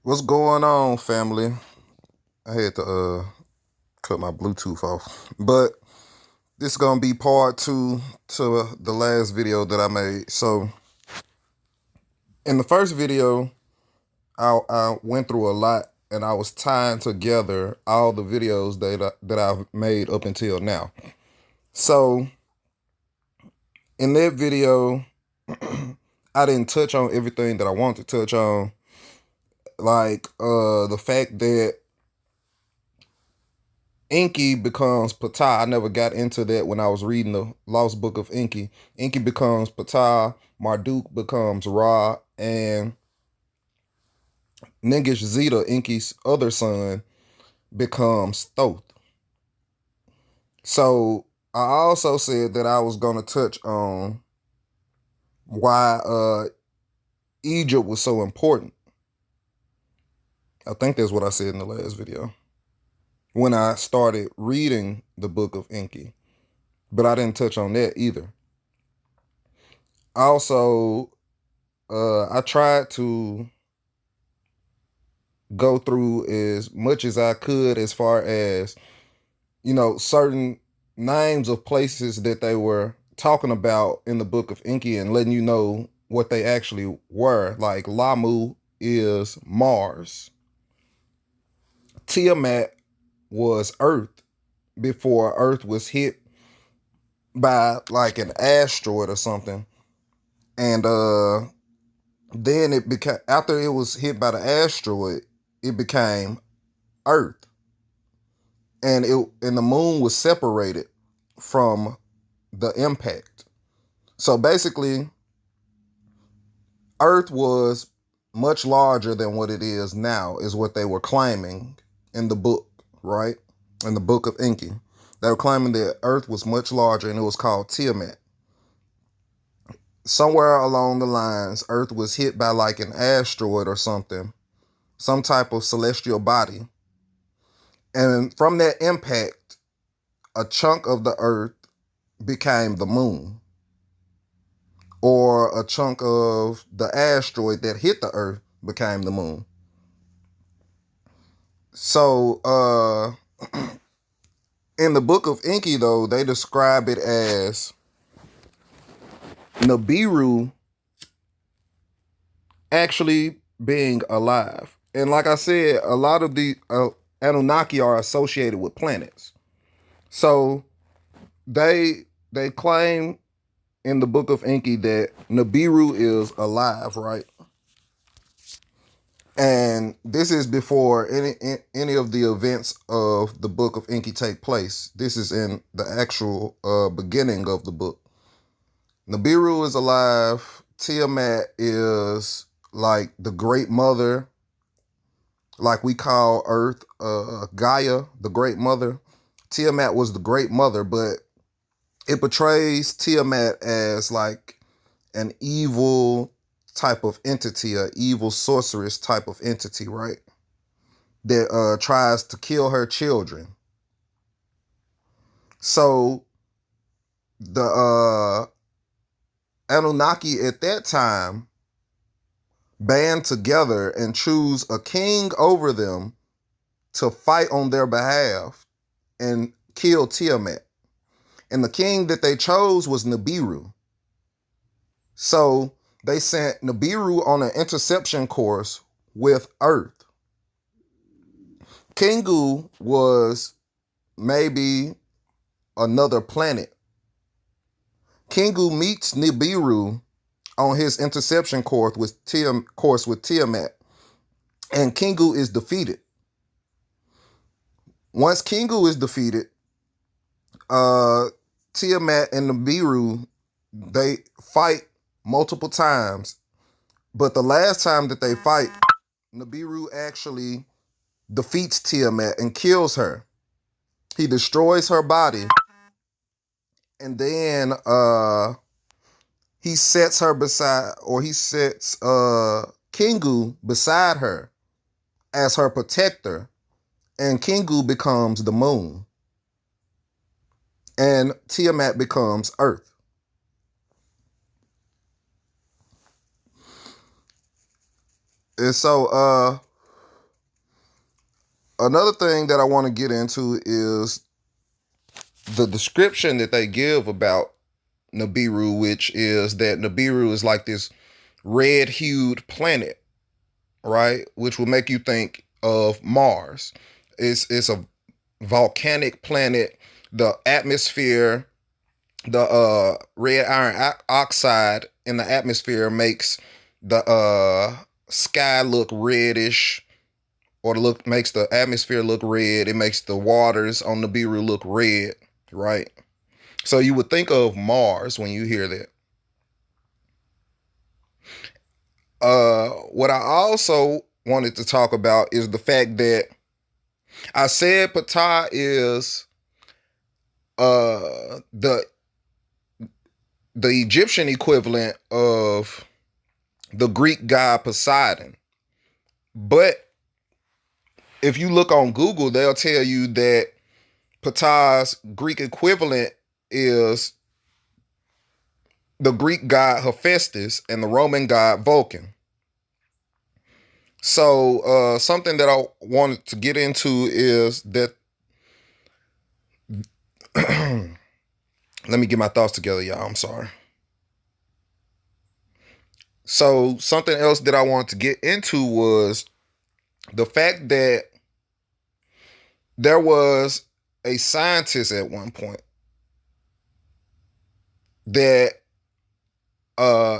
What's going on, family? I had to cut my Bluetooth off, but this is gonna be part two to the last video that I made. So, in the first video, I went through a lot, and I was tying together all the videos that I've made up until now. So, in that video, I didn't touch on everything that I wanted to touch on, like the fact that Enki becomes Ptah. I never got into that when I was reading the Lost Book of Enki. Enki becomes Ptah, Marduk becomes Ra, and Ningish Zeta, Enki's other son, becomes Thoth. So I also said that I was going to touch on why Egypt was so important. I think that's what I said in the last video when I started reading the Book of Enki, but I didn't touch on that either. Also, I tried to go through as much as I could as far as, certain names of places that they were talking about in the Book of Enki and letting you know what they actually were. Like Lamu is Mars. Tiamat was Earth before Earth was hit by like an asteroid or something. And then it became, after it was hit by the asteroid, it became Earth. And the moon was separated from the impact. So basically, Earth was much larger than what it is now, is what they were claiming in the book, right? In the Book of Enki. They were claiming that Earth was much larger and it was called Tiamat. Somewhere along the lines, Earth was hit by like an asteroid or something, some type of celestial body. And from that impact, a chunk of the Earth became the moon, or a chunk of the asteroid that hit the Earth became the moon. So in the Book of Enki, though, they describe it as Nibiru actually being alive. And like I said, a lot of the Anunnaki are associated with planets. So they claim in the Book of Enki that Nibiru is alive, right? And this is before any of the events of the Book of Enki take place. This is in the actual beginning of the book. Nibiru is alive. Tiamat is like the great mother, like we call Earth, Gaia, the great mother. Tiamat was the great mother, but it portrays Tiamat as like an evil type of entity, an evil sorceress type of entity, right? That tries to kill her children. So the Anunnaki at that time band together and choose a king over them to fight on their behalf and kill Tiamat. And the king that they chose was Nibiru. So they sent Nibiru on an interception course with Earth. Kingu was maybe another planet. Kingu meets Nibiru on his interception course with Tiamat, and Kingu is defeated. Once Kingu is defeated, Tiamat and Nibiru, they fight multiple times, but the last time that they fight, Nibiru actually defeats Tiamat and kills her. He destroys her body, and then he sets Kingu beside her as her protector, and Kingu becomes the moon, and Tiamat becomes Earth. And so Another thing that I want to get into is the description that they give about Nibiru, which is that Nibiru is like this red-hued planet, right? Which will make you think of Mars. It's a volcanic planet. The atmosphere, the red iron oxide in the atmosphere makes the sky look reddish, or makes the atmosphere look red. It makes the waters on the Nibiru look red, right? So you would think of Mars when you hear that. What I also wanted to talk about is the fact that I said Ptah is the Egyptian equivalent of the Greek god Poseidon. But if you look on Google, they'll tell you that Ptah's Greek equivalent is the Greek god Hephaestus and the Roman god Vulcan. So something that I wanted to get into is that let me get my thoughts together, y'all. I'm sorry. So something else that I wanted to get into was the fact that there was a scientist at one point that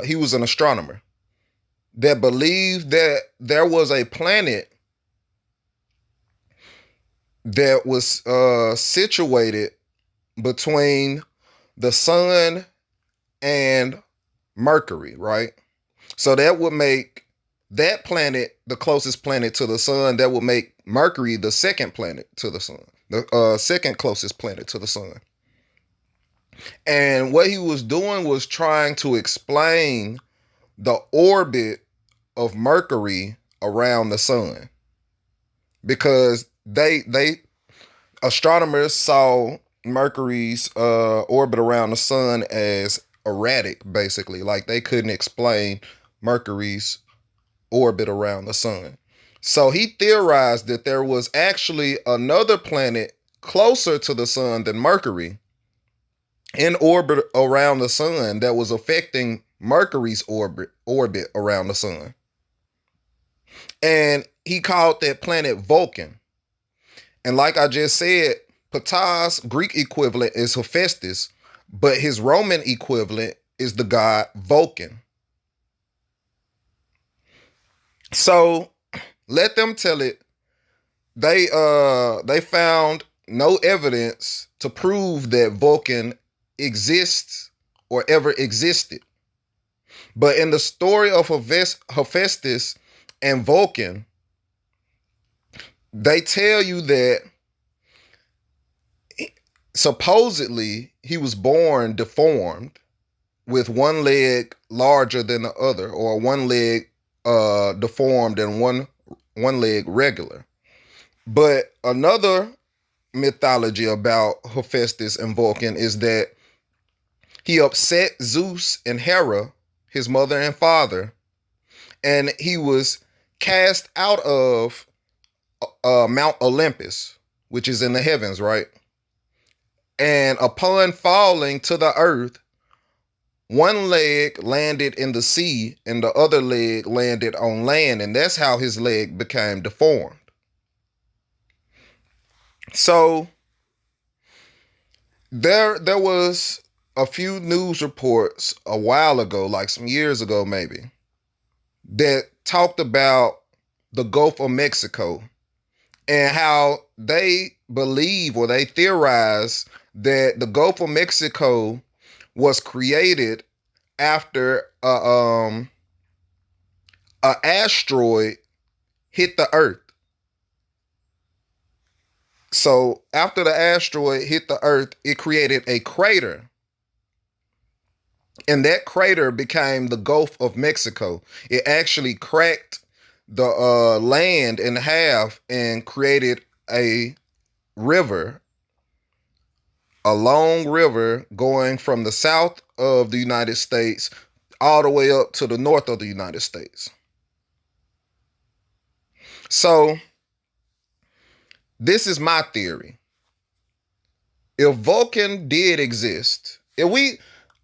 he was an astronomer that believed that there was a planet that was situated between the sun and Mercury, right? So that would make that planet the closest planet to the sun. That would make Mercury the second planet to the sun, the second closest planet to the sun. And what he was doing was trying to explain the orbit of Mercury around the sun, because they astronomers saw Mercury's orbit around the sun as erratic, basically. Like they couldn't explain Mercury's orbit around the sun. So he theorized that there was actually another planet closer to the sun than Mercury in orbit around the sun that was affecting Mercury's orbit around the sun. And he called that planet Vulcan. And like I just said, Ptah's Greek equivalent is Hephaestus, but his Roman equivalent is the god Vulcan. So let them tell it. They found no evidence to prove that Vulcan exists or ever existed. But in the story of Hephaestus and Vulcan, they tell you that supposedly he was born deformed with one leg larger than the other, or one leg deformed and one leg regular. But another mythology about Hephaestus and Vulcan is that he upset Zeus and Hera, his mother and father, and he was cast out of Mount Olympus, which is in the heavens, right? And upon falling to the earth, one leg landed in the sea and the other leg landed on land, and that's how his leg became deformed. So there was a few news reports a while ago, like some years ago maybe, that talked about the Gulf of Mexico and how they believe, or they theorize, that the Gulf of Mexico was created after a asteroid hit the Earth. So after the asteroid hit the Earth, it created a crater. And that crater became the Gulf of Mexico. It actually cracked the land in half and created a river, a long river going from the south of the United States all the way up to the north of the United States. So This is my theory. If Vulcan did exist, if we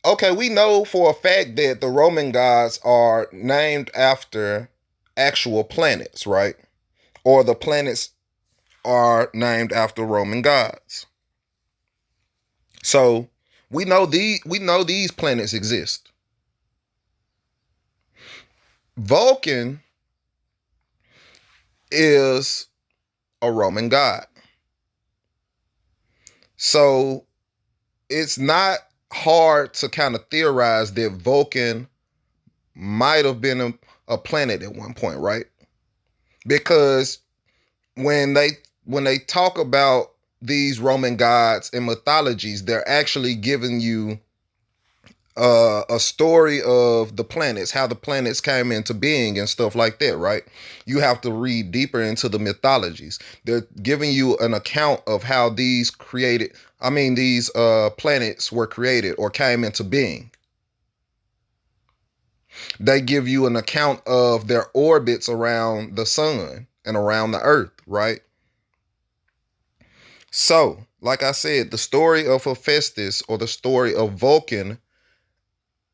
okay, we know for a fact that the Roman gods are named after actual planets, right? Or the planets are named after Roman gods. So we know these planets exist. Vulcan is a Roman god. So it's not hard to kind of theorize that Vulcan might have been a planet at one point, right? Because when they talk about these Roman gods and mythologies, they're actually giving you a story of the planets, how the planets came into being and stuff like that, right? You have to read deeper into the mythologies. They're giving you an account of how these planets were created or came into being. They give you an account of their orbits around the sun and around the earth, right? So, like I said, the story of Hephaestus or the story of Vulcan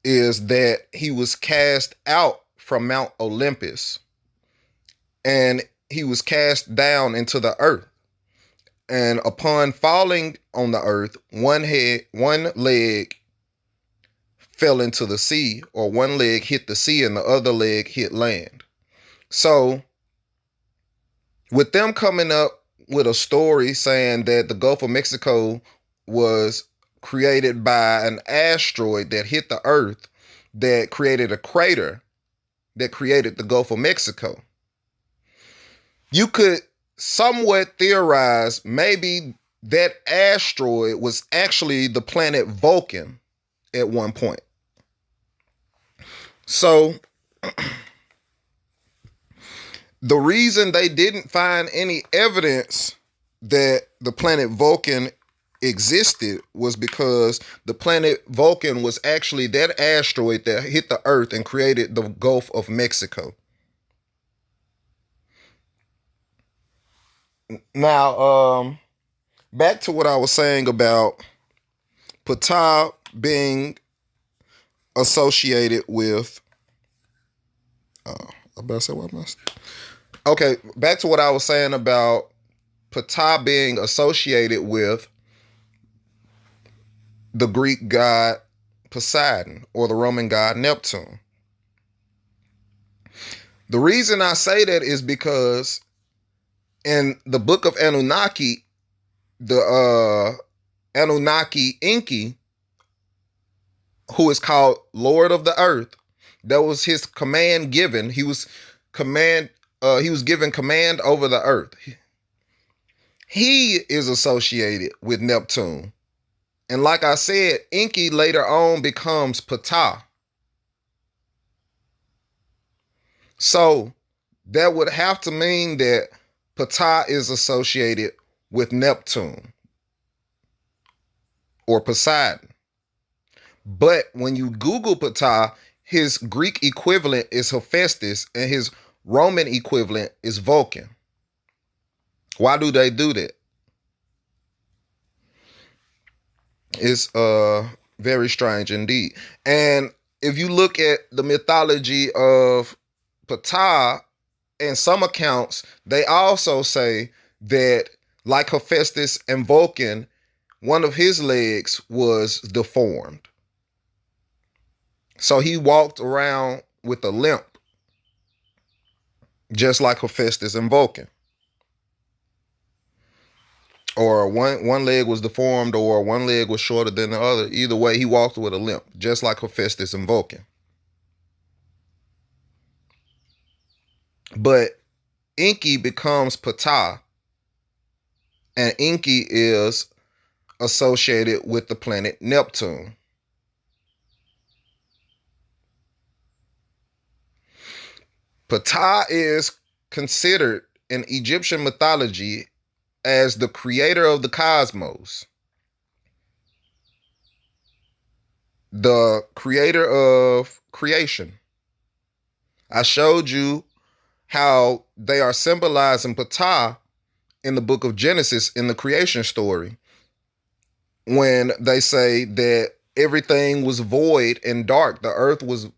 is that he was cast out from Mount Olympus and he was cast down into the earth. And upon falling on the earth, one leg fell into the sea, or one leg hit the sea and the other leg hit land. So, with them coming up with a story saying that the Gulf of Mexico was created by an asteroid that hit the earth that created a crater that created the Gulf of Mexico, you could somewhat theorize maybe that asteroid was actually the planet Vulcan at one point. So the reason they didn't find any evidence that the planet Vulcan existed was because the planet Vulcan was actually that asteroid that hit the earth and created the Gulf of Mexico. Now, back to what I was saying about Ptah being associated with. Okay, back to what I was saying about Ptah being associated with the Greek god Poseidon or the Roman god Neptune. The reason I say that is because in the book of Anunnaki, the Anunnaki Enki, who is called Lord of the Earth, that was his command given. He was given command over the earth. He is associated with Neptune. And like I said, Enki later on becomes Ptah. So that would have to mean that Ptah is associated with Neptune or Poseidon. But when you Google Ptah, his Greek equivalent is Hephaestus and his Roman equivalent is Vulcan. Why do they do that? It's very strange indeed. And if you look at the mythology of Ptah, in some accounts, they also say that, like Hephaestus and Vulcan, one of his legs was deformed. So he walked around with a limp, just like Hephaestus and Vulcan. Or one leg was deformed, or one leg was shorter than the other. Either way, he walked with a limp, just like Hephaestus and Vulcan. But Enki becomes Ptah, and Enki is associated with the planet Neptune. Ptah is considered in Egyptian mythology as the creator of the cosmos, the creator of creation. I showed you how they are symbolizing Ptah in the book of Genesis in the creation story when they say that everything was void and dark. The earth was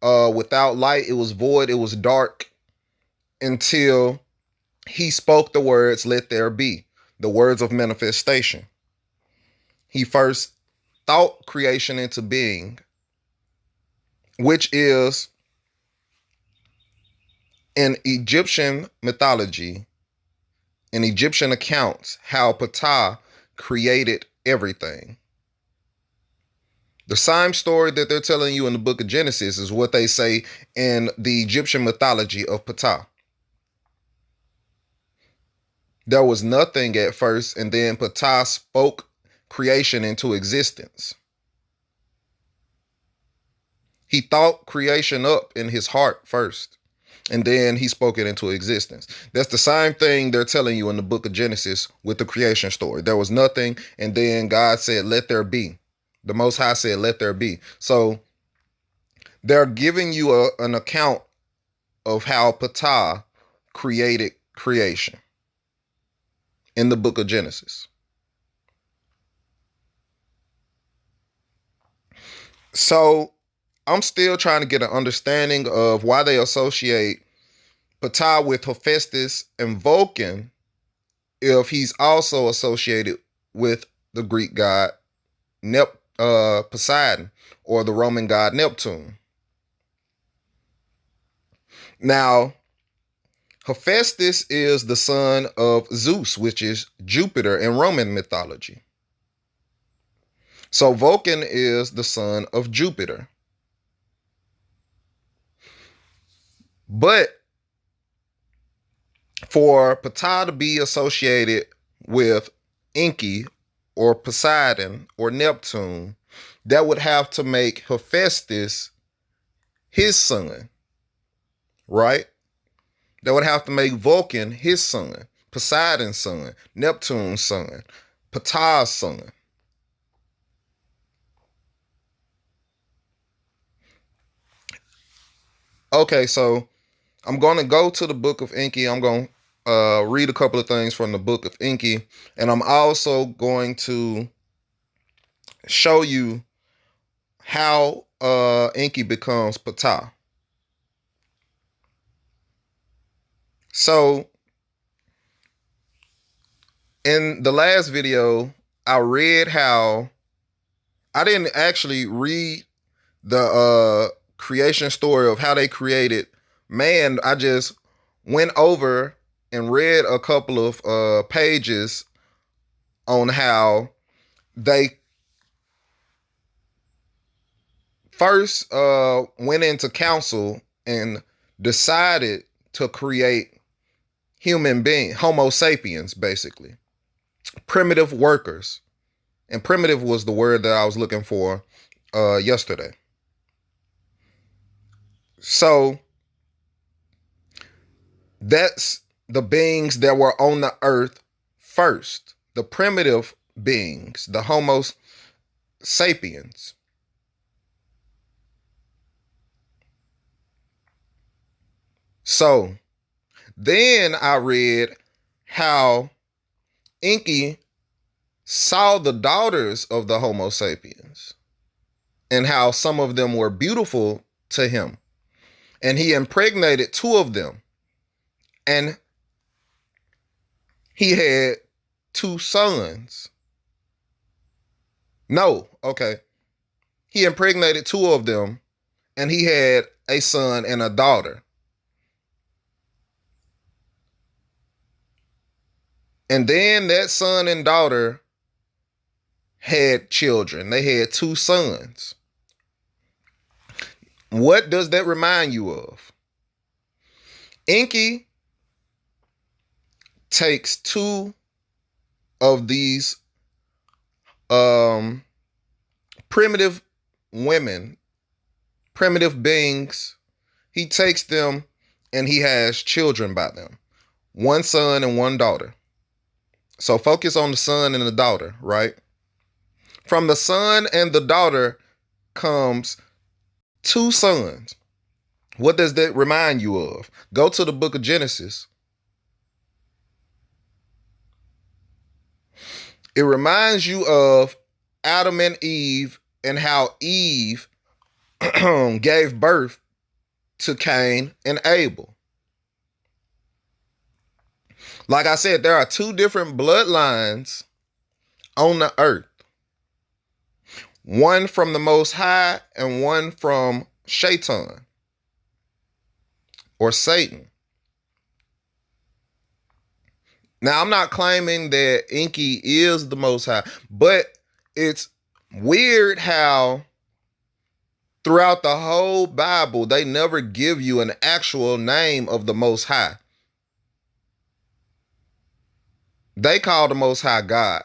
without light. It was void. It was dark until he spoke the words, "Let there be," the words of manifestation. He first thought creation into being, which is in Egyptian mythology, in Egyptian accounts, how Ptah created everything. The same story that they're telling you in the book of Genesis is what they say in the Egyptian mythology of Ptah. There was nothing at first, and then Ptah spoke creation into existence. He thought creation up in his heart first, and then he spoke it into existence. That's the same thing they're telling you in the book of Genesis with the creation story. There was nothing, and then God said, "Let there be." The Most High said, "Let there be." So they're giving you an account of how Ptah created creation in the book of Genesis. So I'm still trying to get an understanding of why they associate Ptah with Hephaestus and Vulcan if he's also associated with the Greek god Poseidon or the Roman god Neptune. Now, Hephaestus is the son of Zeus, which is Jupiter in Roman mythology. So Vulcan is the son of Jupiter. But for Ptah to be associated with Enki or Poseidon or Neptune, that would have to make Hephaestus his son, right? That would have to make Vulcan his son, Poseidon's son, Neptune's son, Ptah's son. Okay, so I'm going to go to the book of Enki. I'm going to read a couple of things from the book of Enki. And I'm also going to show you how Enki becomes Ptah. So in the last video, I read how I didn't actually read the creation story of how they created man. I just went over and read a couple of pages on how they first went into council and decided to create human being, Homo sapiens, basically. Primitive workers. And primitive was the word that I was looking for yesterday. So that's the beings that were on the earth first. The primitive beings, the Homo sapiens. So then I read how Enki saw the daughters of the Homo sapiens and how some of them were beautiful to him. And he impregnated two of them. And he had two sons. No, okay. He impregnated two of them and he had a son and a daughter. And then that son and daughter had children. They had two sons. What does that remind you of? Enki takes two of these primitive women, primitive beings. He takes them and he has children by them. One son and one daughter. So focus on the son and the daughter, right? From the son and the daughter comes two sons. What does that remind you of? Go to the book of Genesis. It reminds you of Adam and Eve and how Eve gave birth to Cain and Abel. Like I said, there are two different bloodlines on the earth. One from the Most High and one from Shaitan or Satan. Now, I'm not claiming that Enki is the Most High, but it's weird how throughout the whole Bible, they never give you an actual name of the Most High. They call the Most High God.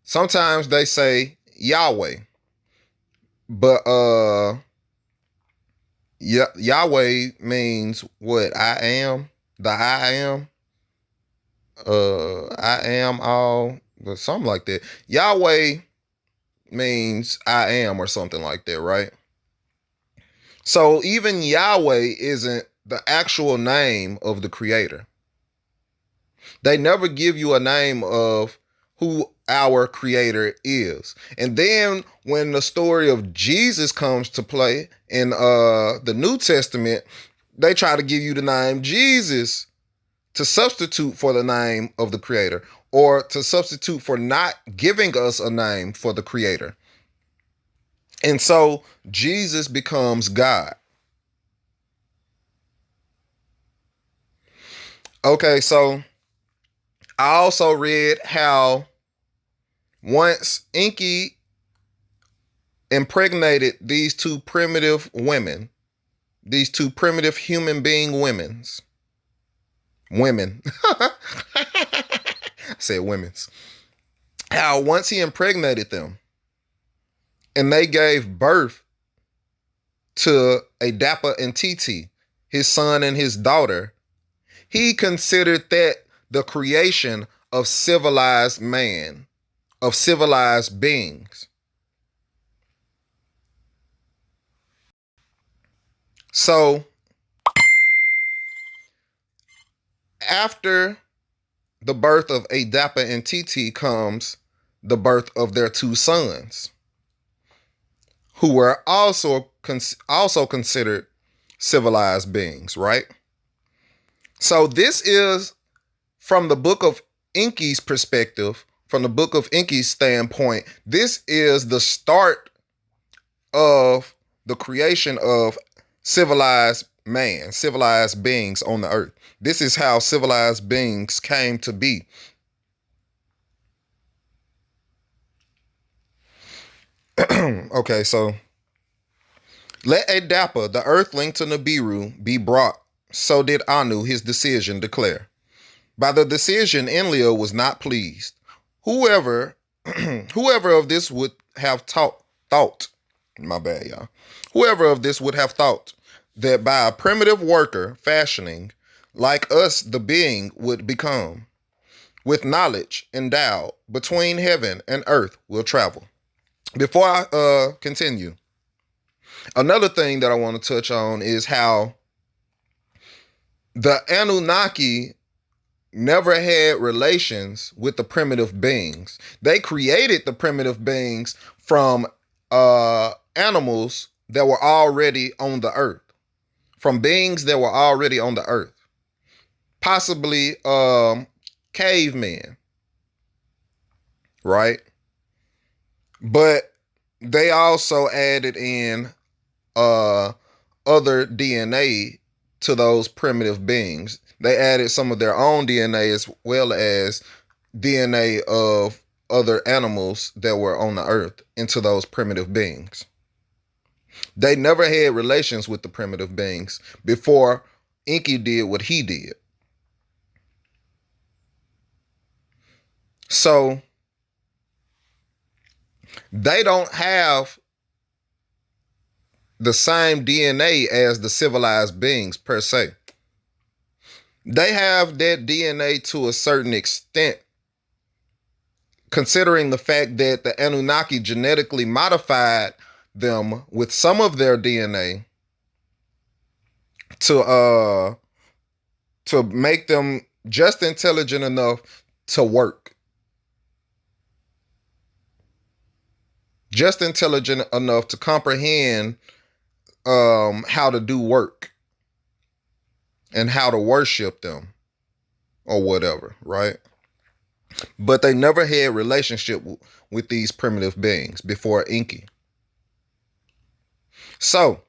Sometimes they say Yahweh. But Yahweh means what? I am. The I am. I am all, something like that. Yahweh means I am or something like that, right? So even Yahweh isn't the actual name of the creator. They never give you a name of who our creator is. And then when the story of Jesus comes to play in the New Testament, they try to give you the name Jesus to substitute for the name of the creator, or to substitute for not giving us a name for the creator. And so Jesus becomes God. Okay, so I also read how once Enki impregnated these two primitive women, these two primitive human being women. I said women's. How once he impregnated them and they gave birth to Adapa and Titi, his son and his daughter, he considered that the creation of civilized man, of civilized beings. So after the birth of Adapa and Titi comes the birth of their two sons, who were also considered civilized beings, right? So this is from the book of Enki's perspective, from the book of Enki's standpoint, this is the start of the creation of civilized man, civilized beings on the earth. This is how civilized beings came to be. Okay, so let Adapa, the earthling to Nibiru, be brought. So did Anu his decision declare. By the decision, Enlil was not pleased. Whoever of this would have thought, my bad, y'all. Whoever of this would have thought that by a primitive worker fashioning, like us the being would become, with knowledge endowed, between heaven and earth will travel. Before I continue, another thing that I want to touch on is how the Anunnaki never had relations with the primitive beings. They created the primitive beings from animals that were already on the earth, from beings that were already on the earth, possibly cavemen, right? But they also added in other DNA to those primitive beings. They added some of their own DNA as well as DNA of other animals that were on the earth into those primitive beings. They never had relations with the primitive beings before Enki did what he did. So they don't have the same DNA as the civilized beings per se. They have that DNA to a certain extent, considering the fact that the Anunnaki genetically modified them with some of their DNA to make them just intelligent enough to work. just intelligent enough to comprehend how to do work and how to worship them or whatever, right? But they never had relationship with these primitive beings before Enki. So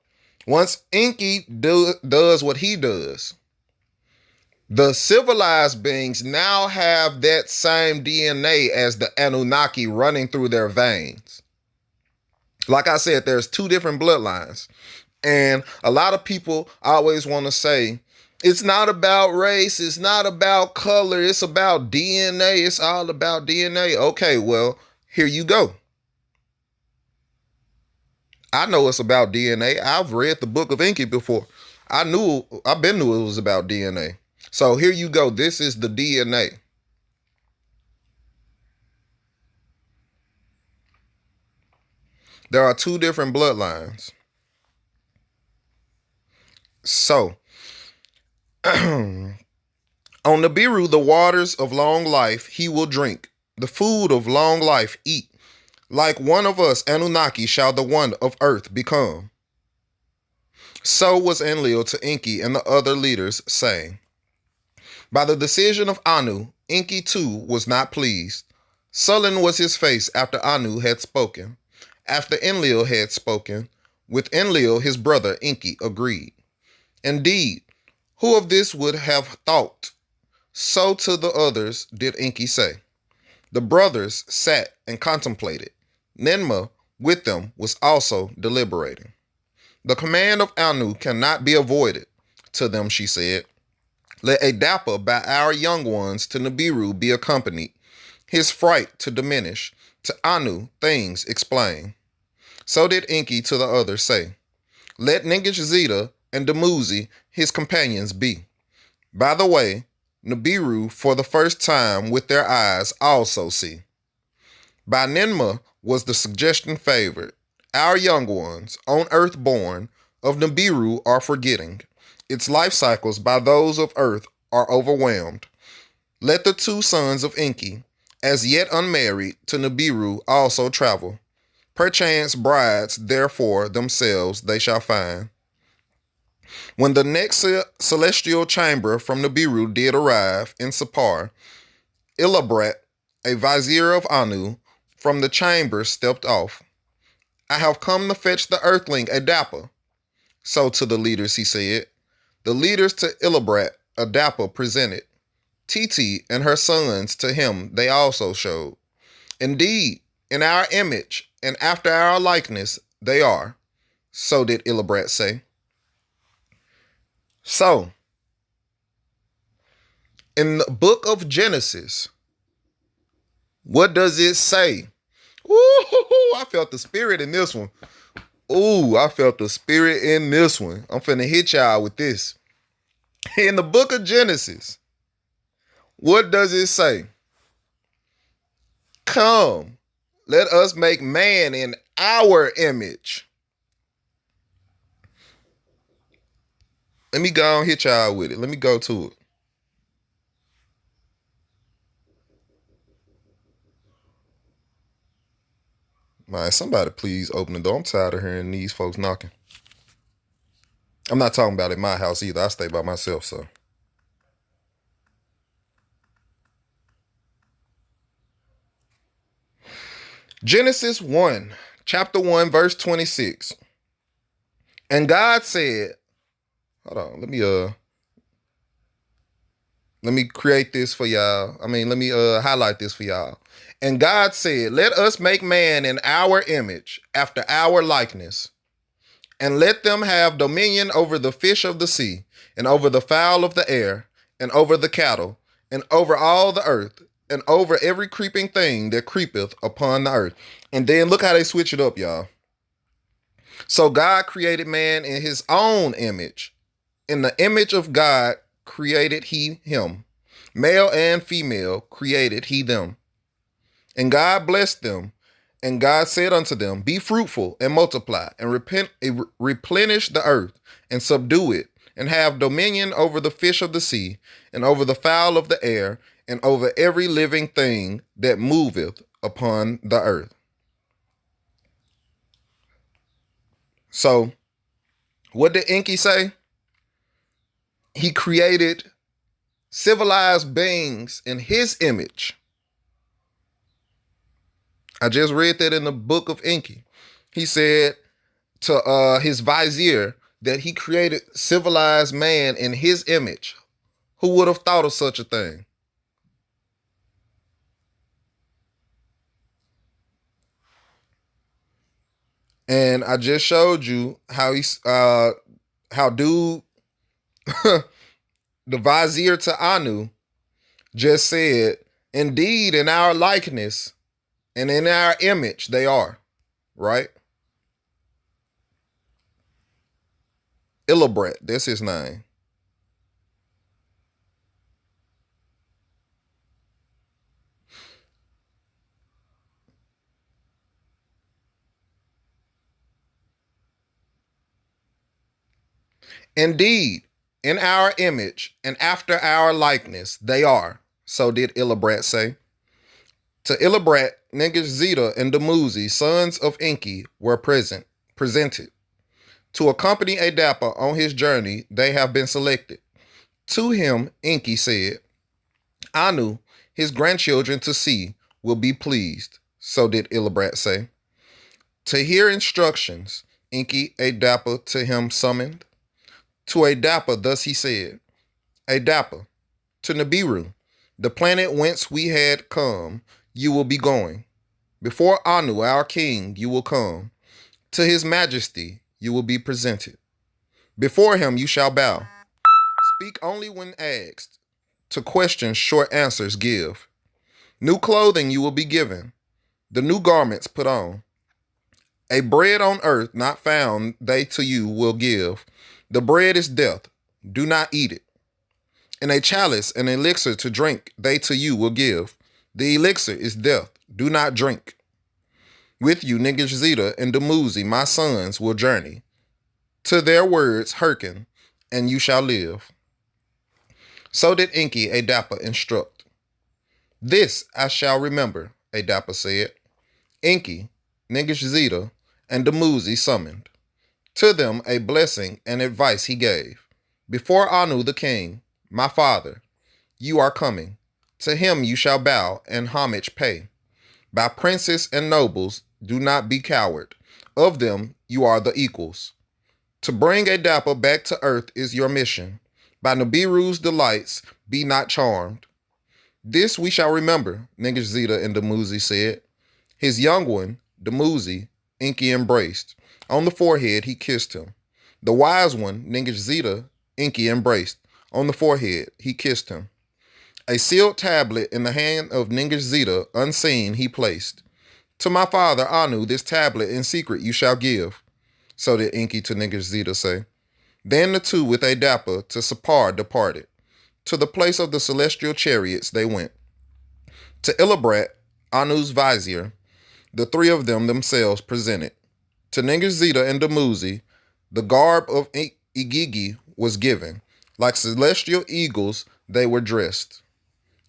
once Enki does what he does, the civilized beings now have that same DNA as the Anunnaki running through their veins. Like I said, there's two different bloodlines. And a lot of people always want to say, it's not about race, it's not about color, it's about DNA, it's all about DNA. Okay, well, here you go. I know it's about DNA. I've read the Book of Enki before. I've been knew it was about DNA. So here you go. This is the DNA. There are two different bloodlines. So, on Nibiru, the waters of long life he will drink, the food of long life eat. Like one of us, Anunnaki, shall the one of earth become. So was Enlil to Enki and the other leaders, saying, by the decision of Anu, Enki too was not pleased. Sullen was his face after Anu had spoken. After Enlil had spoken, with Enlil his brother Enki agreed. Indeed, who of this would have thought? So to the others did Enki say. The brothers sat and contemplated. Ninmah with them was also deliberating. The command of Anu cannot be avoided. To them she said, let Adapa by our young ones to Nibiru be accompanied, his fright to diminish, to Anu things explain. So did Enki to the others say, let Ningish Zeta and Dumuzi his companions be. By the way, Nibiru for the first time with their eyes also see. By Ninmah was the suggestion favored. Our young ones, on earth born, of Nibiru are forgetting. Its life cycles by those of earth are overwhelmed. Let the two sons of Enki, as yet unmarried, to Nibiru also travel. Perchance brides, therefore, themselves they shall find. When the next celestial chamber from Nibiru did arrive in Sapar, Ilabrat, a vizier of Anu, from the chamber stepped off. I have come to fetch the earthling Adapa. So to the leaders he said. The leaders to Ilabrat, Adapa presented. Titi and her sons to him they also showed. Indeed, in our image and after our likeness they are. So did Ilabrat say. So, in the book of Genesis, what does it say? Ooh, I felt the spirit in this one. Ooh, I felt the spirit in this one. I'm finna hit y'all with this. In the book of Genesis, what does it say? Come, let us make man in our image. Let me go and hit y'all with it. Let me go to it. Man, somebody please open the door. I'm tired of hearing these folks knocking. I'm not talking about at my house either. I stay by myself, so. Genesis 1, chapter 1, verse 26. And God said, hold on, let me create this for y'all. Let me highlight this for y'all. And God said, let us make man in our image, after our likeness, and let them have dominion over the fish of the sea, and over the fowl of the air, and over the cattle, and over all the earth, and over every creeping thing that creepeth upon the earth. And then look how they switch it up, y'all. So God created man in his own image. In the image of God created he him. Male and female created he them. And God blessed them. And God said unto them, be fruitful and multiply and replenish the earth and subdue it and have dominion over the fish of the sea and over the fowl of the air and over every living thing that moveth upon the earth. So, what did Enki say? He created civilized beings in his image. I just read that in the book of Enki. He said to his vizier that he created civilized man in his image. Who would have thought of such a thing? And I just showed you how dude the vizier to Anu just said, indeed, in our likeness and in our image, they are, right? Illibret, that's his name. Indeed, in our image and after our likeness, they are. So did Illibret say. To Illibret, Ningishzida and Dumuzi, sons of Enki, were presented. To accompany Adapa on his journey, they have been selected. To him, Enki said, Anu, his grandchildren to see, will be pleased. So did Illibrat say. To hear instructions, Enki Adapa to him summoned. To Adapa thus he said, Adapa, to Nibiru, the planet whence we had come, you will be going. Before Anu, our king, you will come. To his majesty you will be presented. Before him you shall bow. Speak only when asked. To questions short answers give. New clothing you will be given. The new garments put on. A bread on earth not found they to you will give. The bread is death. Do not eat it. And a chalice and elixir to drink they to you will give. The elixir is death. Do not drink. With you Ningishzida and Dumuzi, my sons, will journey. To their words hearken, and you shall live. So did Enki Adapa instruct. This I shall remember, Adapa said. Enki, Ningishzida, and Dumuzi summoned. To them a blessing and advice he gave. Before Anu the king, my father, you are coming. To him you shall bow and homage pay. By princes and nobles, do not be coward. Of them you are the equals. To bring Adapa back to earth is your mission. By Nibiru's delights, be not charmed. This we shall remember, Ningishzida and Dumuzi said. His young one, Dumuzi, Enki embraced. On the forehead he kissed him. The wise one, Ningishzida, Enki embraced. On the forehead he kissed him. A sealed tablet in the hand of Ningishzida, unseen, he placed. To my father Anu this tablet in secret you shall give. So did Enki to Ningishzida say. Then the two with Adapa to Sapar departed. To the place of the celestial chariots they went. To Illibrat, Anu's vizier, the three of them themselves presented. To Ningishzida and Dumuzi, the garb of Igigi was given. Like celestial eagles they were dressed.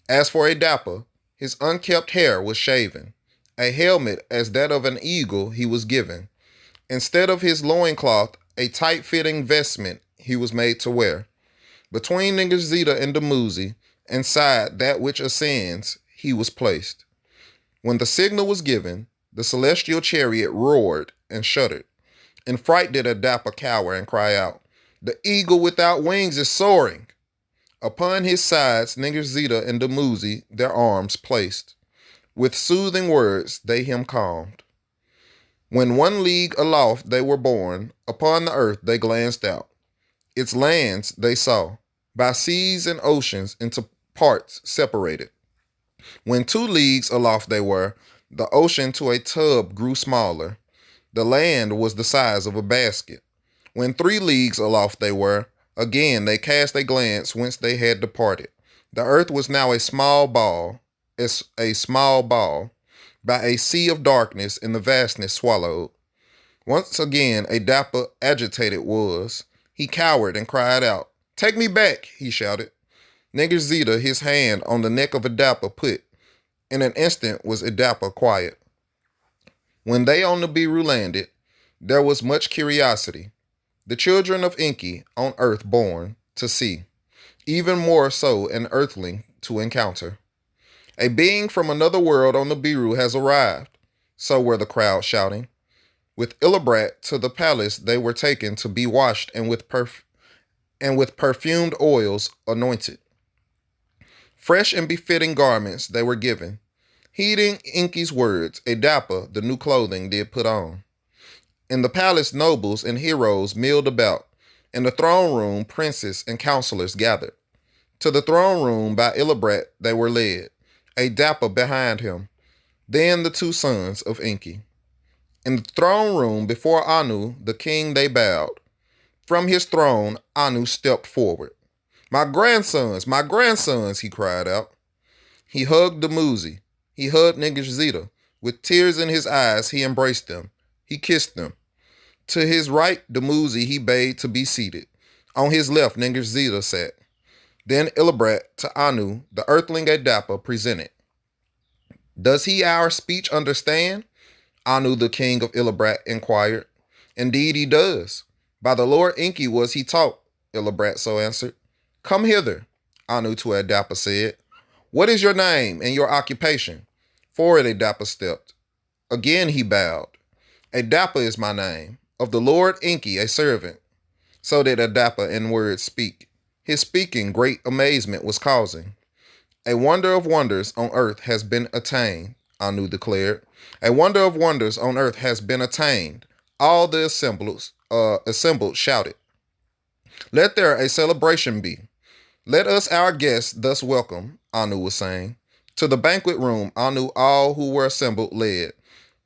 As for Adapa, his unkept hair was shaven. A helmet as that of an eagle he was given. Instead of his loincloth, a tight-fitting vestment he was made to wear. Between Ningishzida and Dumuzi, inside that which ascends, he was placed. When the signal was given, the celestial chariot roared and shuddered. In fright did Adapa cower and cry out, The eagle without wings is soaring. Upon his sides Ningishzida and Dumuzi their arms placed. With soothing words they him calmed. When 1 league aloft they were borne, upon the earth they glanced out. Its lands they saw, by seas and oceans into parts separated. When 2 leagues aloft they were, the ocean to a tub grew smaller. The land was the size of a basket. When 3 leagues aloft they were, again they cast a glance whence they had departed. The earth was now a small ball, by a sea of darkness in the vastness swallowed. Once again Adapa agitated was. He cowered and cried out, Take me back, he shouted. Ningishzida his hand on the neck of Adapa put. In an instant was Adapa quiet. When they on Nibiru landed, There was much curiosity. The children of Enki on earth born to see, even more so an earthling to encounter. A being from another world on the Biru has arrived, so were the crowd shouting. With Illibrat to the palace they were taken to be washed and with perfumed oils anointed. Fresh and befitting garments they were given. Heeding Enki's words, Adapa the new clothing did put on. In the palace nobles and heroes milled about. In the throne room princes and counselors gathered. To the throne room by Illibrat they were led, Adapa behind him, then the two sons of Enki. In the throne room before Anu, the king, they bowed. From his throne, Anu stepped forward. My grandsons, he cried out. He hugged Dumuzi. He hugged Ningishzida. With tears in his eyes, he embraced them. He kissed them. To his right, Dumuzi he bade to be seated. On his left, Ningishzida sat. Then Illibrat to Anu, the earthling Adapa, presented. Does he our speech understand? Anu, the king of Illibrat, inquired. Indeed he does. By the Lord Enki was he taught, Illibrat so answered. Come hither, Anu to Adapa said. What is your name and your occupation? Forward Adapa stepped. Again he bowed. Adapa is my name, of the Lord Enki a servant. So did Adapa in words speak. His speaking great amazement was causing. A wonder of wonders on earth has been attained, Anu declared. A wonder of wonders on earth has been attained. All the assembled shouted. Let there a celebration be. Let us our guests thus welcome, Anu was saying. To the banquet room, Anu all who were assembled led.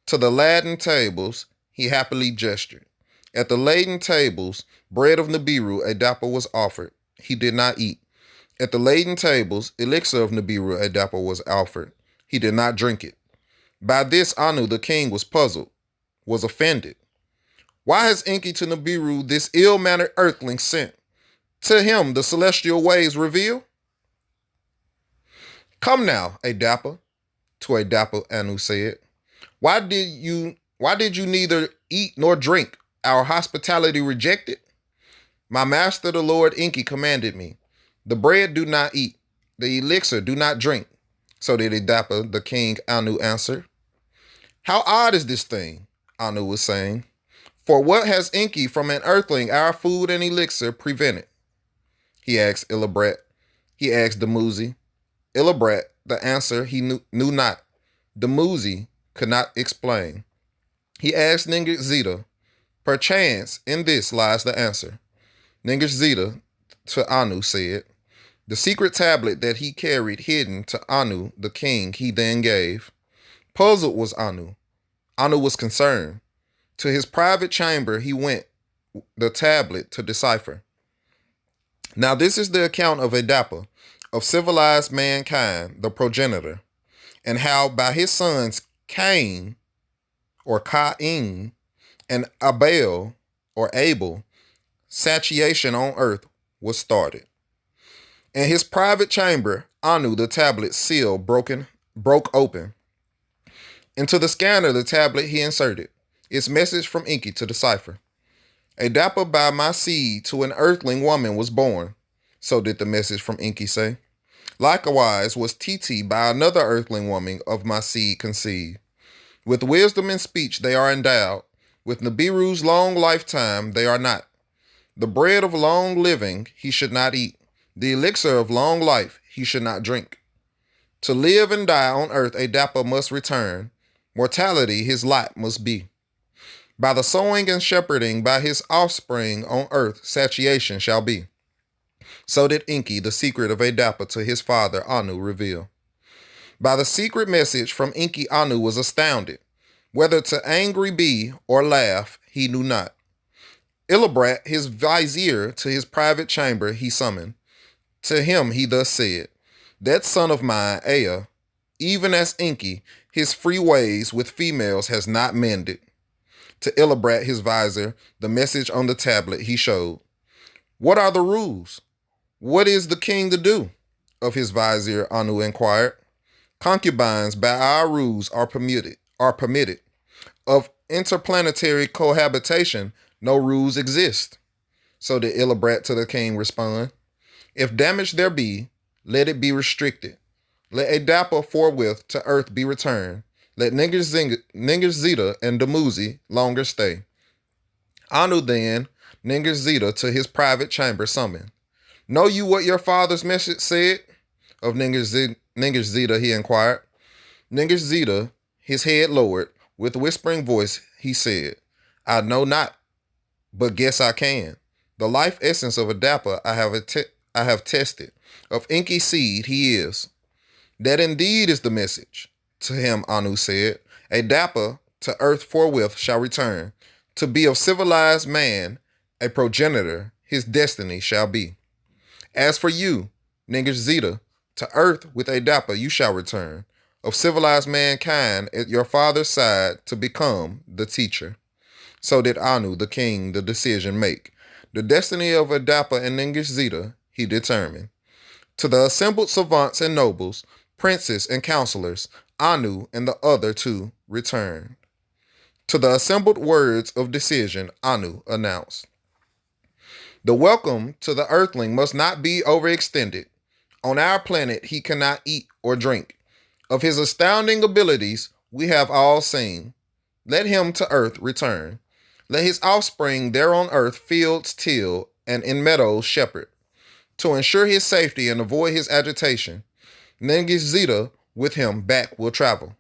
To the laden tables, he happily gestured. At the laden tables, bread of Nibiru, Adapa was offered. He did not eat. At the laden tables, elixir of Nibiru, Adapa was offered. He did not drink it. By this, Anu, the king, was puzzled, was offended. Why has Enki to Nibiru this ill-mannered earthling sent? To him the celestial ways reveal? Come now, Adapa, to Adapa, Anu said. Why did you neither eat nor drink? Our hospitality rejected? My master, the Lord Enki, commanded me. The bread do not eat, the elixir do not drink. So did Adapa, the king, Anu answered. How odd is this thing, Anu was saying. For what has Enki from an earthling our food and elixir prevented? He asked Illibrat. He asked Dumuzi. Illibrat, the answer he knew not. Dumuzi could not explain. He asked Ningishzida. Perchance in this lies the answer. Ningishzida to Anu said. The secret tablet that he carried hidden to Anu, the king, he then gave. Puzzled was Anu. Anu was concerned. To his private chamber he went, the tablet to decipher. Now this is the account of Adapa, of civilized mankind, the progenitor, and how by his sons Cain, or Cain, and Abel, or Abel, satiation on earth was started. In his private chamber, Anu, the tablet seal broke open. Into the scanner, the tablet he inserted its message from Enki to decipher. Adapa by my seed to an earthling woman was born. So did the message from Enki say. Likewise was Titi by another earthling woman of my seed conceived. With wisdom and speech they are endowed. With Nibiru's long lifetime they are not. The bread of long living he should not eat. The elixir of long life he should not drink. To live and die on earth Adapa must return. Mortality his lot must be. By the sowing and shepherding by his offspring on earth satiation shall be. So did Enki the secret of Adapa to his father Anu reveal. By the secret message from Enki Anu was astounded. Whether to angry be or laugh he knew not. Illibrat his vizier to his private chamber he summoned. To him he thus said, that son of mine, Ea, even as Enki, his free ways with females has not mended. To Illibrat his vizier, the message on the tablet he showed. What are the rules? What is the king to do? Of his vizier Anu inquired. Concubines by our rules are permitted. Of interplanetary cohabitation, no rules exist. So did Illibrat to the king respond. If damage there be, let it be restricted. Let Adapa forthwith to earth be returned. Let Ningerzita and Dumuzi longer stay. Anu then Ningerzita to his private chamber summoned. Know you what your father's message said? Of Ningerzita he inquired. Ningerzita, his head lowered, with whispering voice, he said, I know not, but guess I can. The life essence of Adapa I have tested. Of Enki seed he is. That indeed is the message. To him Anu said, Adapa to earth forthwith shall return. To be of civilized man, a progenitor, his destiny shall be. As for you, Ningerzita, to earth with Adapa you shall return. Of civilized mankind at your father's side to become the teacher. So did Anu, the king, the decision make. The destiny of Adapa and Ningerzita he determined. To the assembled savants and nobles, princes and counselors, Anu and the other two returned. To the assembled words of decision, Anu announced. The welcome to the earthling must not be overextended. On our planet he cannot eat or drink. Of his astounding abilities we have all seen. Let him to earth return. Let his offspring there on earth fields till and in meadows shepherd. To ensure his safety and avoid his agitation, Ningerzita with him back will travel.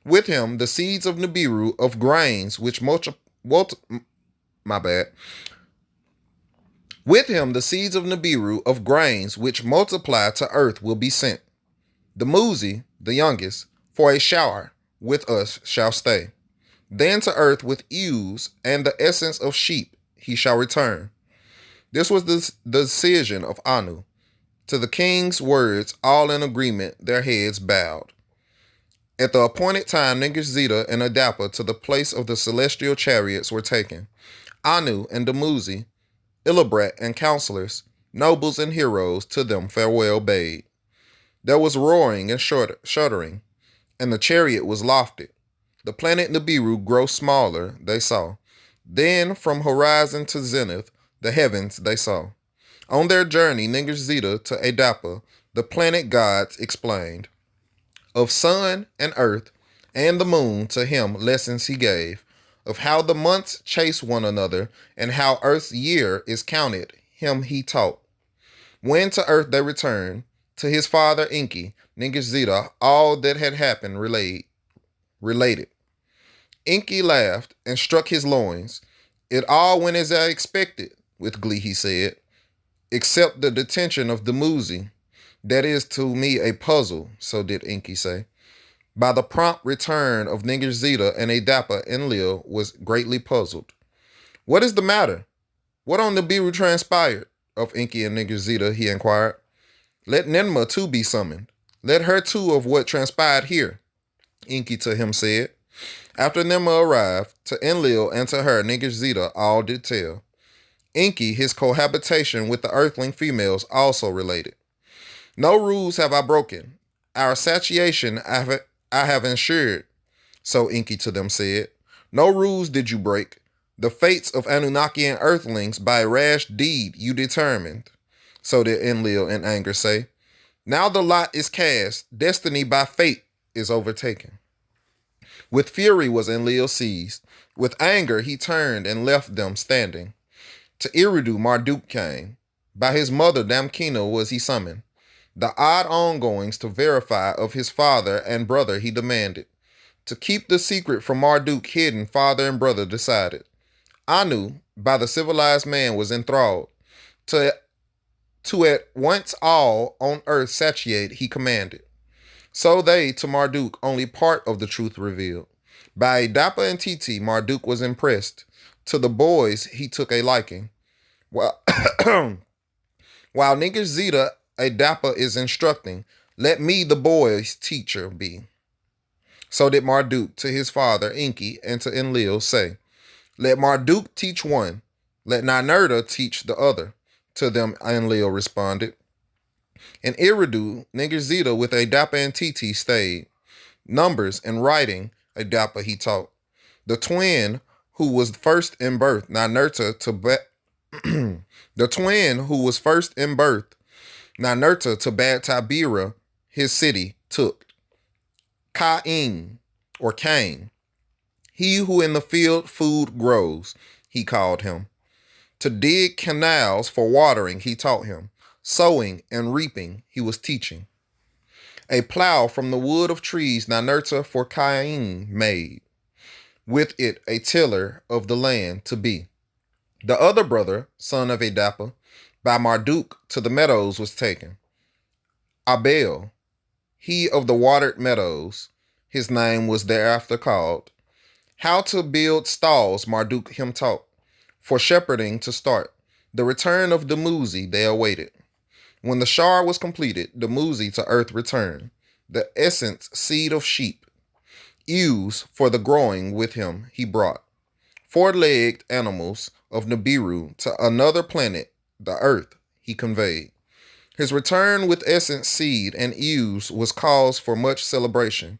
With him the seeds of Nibiru of grains which With him the seeds of Nibiru of grains which multiply to earth will be sent. The Muzi, the youngest, for a shower with us shall stay. Then to earth with ewes and the essence of sheep he shall return. This was the decision of Anu. To the king's words, all in agreement, their heads bowed. At the appointed time, Ningerzita and Adapa to the place of the celestial chariots were taken. Anu and Dumuzi, Illibrat and counselors, nobles and heroes, to them farewell bade. There was roaring and shuddering, and the chariot was lofted. The planet Nibiru grow smaller, they saw. Then from horizon to zenith, the heavens they saw. On their journey, Ningerzita to Adapa, the planet gods explained. Of sun and earth and the moon to him lessons he gave. Of how the months chase one another and how earth's year is counted, him he taught. When to earth they returned, to his father Enki, Ningerzita, all that had happened related. Enki laughed and struck his loins. It all went as I expected, with glee he said, except the detention of Dumuzi. That is to me a puzzle, so did Enki say. By the prompt return of Ningerzita and Adapa, Enlil was greatly puzzled. What is the matter? What on Nibiru transpired? Of Enki and Ningerzita he inquired. Let Ninma too be summoned. Let her too of what transpired here, Enki to him said. After Ninma arrived, to Enlil and to her Ningerzita all did tell. Enki, his cohabitation with the earthling females also related. No rules have I broken. Our satiation I have ensured, so Enki to them said. No rules did you break. The fates of Anunnakian earthlings by a rash deed you determined, so did Enlil in anger say. Now the lot is cast, destiny by fate is overtaken. With fury was Enlil seized. With anger he turned and left them standing. To Eridu Marduk came. By his mother Damkina was he summoned. The odd ongoings to verify of his father and brother he demanded. To keep the secret from Marduk hidden, father and brother decided. Anu, by the civilized man, was enthralled. To at once all on earth satiate he commanded. So they to Marduk only part of the truth revealed. By Adapa and Titi, Marduk was impressed. To the boys he took a liking. While Ningerzita Adapa is instructing, let me the boy's teacher be. So did Marduk to his father Enki and to Enlil say, let Marduk teach one, let Ninurta teach the other. To them Enlil responded. In Eridu, Ningerzita with Adapa and Titi stayed. Numbers and writing Adapa he taught. The twin who was first in birth, Ninurta to the twin who was first in birth, Ninurta to Bad Tibera, his city, took. Cain, or Cain, he who in the field food grows, he called him. To dig canals for watering, he taught him. Sowing and reaping, he was teaching. A plow from the wood of trees, Ninurta for Cain made, with it a tiller of the land to be. The other brother, son of Adapa, by Marduk to the meadows was taken. Abel, he of the watered meadows, his name was thereafter called. How to build stalls Marduk him taught, for shepherding to start. The return of Dumuzi they awaited. When the shard was completed, Dumuzi to earth returned, the essence seed of sheep. Ewes for the growing with him he brought. Four-legged animals of Nibiru to another planet, the earth, he conveyed. His return with essence seed and ewes was cause for much celebration.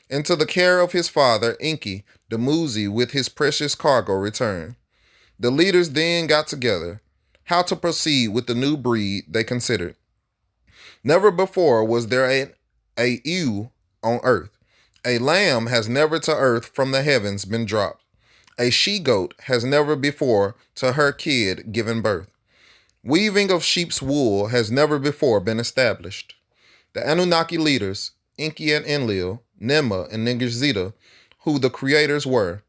Into the care of his father, Enki, Dumuzi with his precious cargo returned. The leaders then got together. How to proceed with the new breed they considered. Never before was there a ewe on earth. A lamb has never to earth from the heavens been dropped. A she-goat has never before to her kid given birth. Weaving of sheep's wool has never before been established. The Anunnaki leaders, Enki and Enlil, Nema and Ningishzida, who the creators were,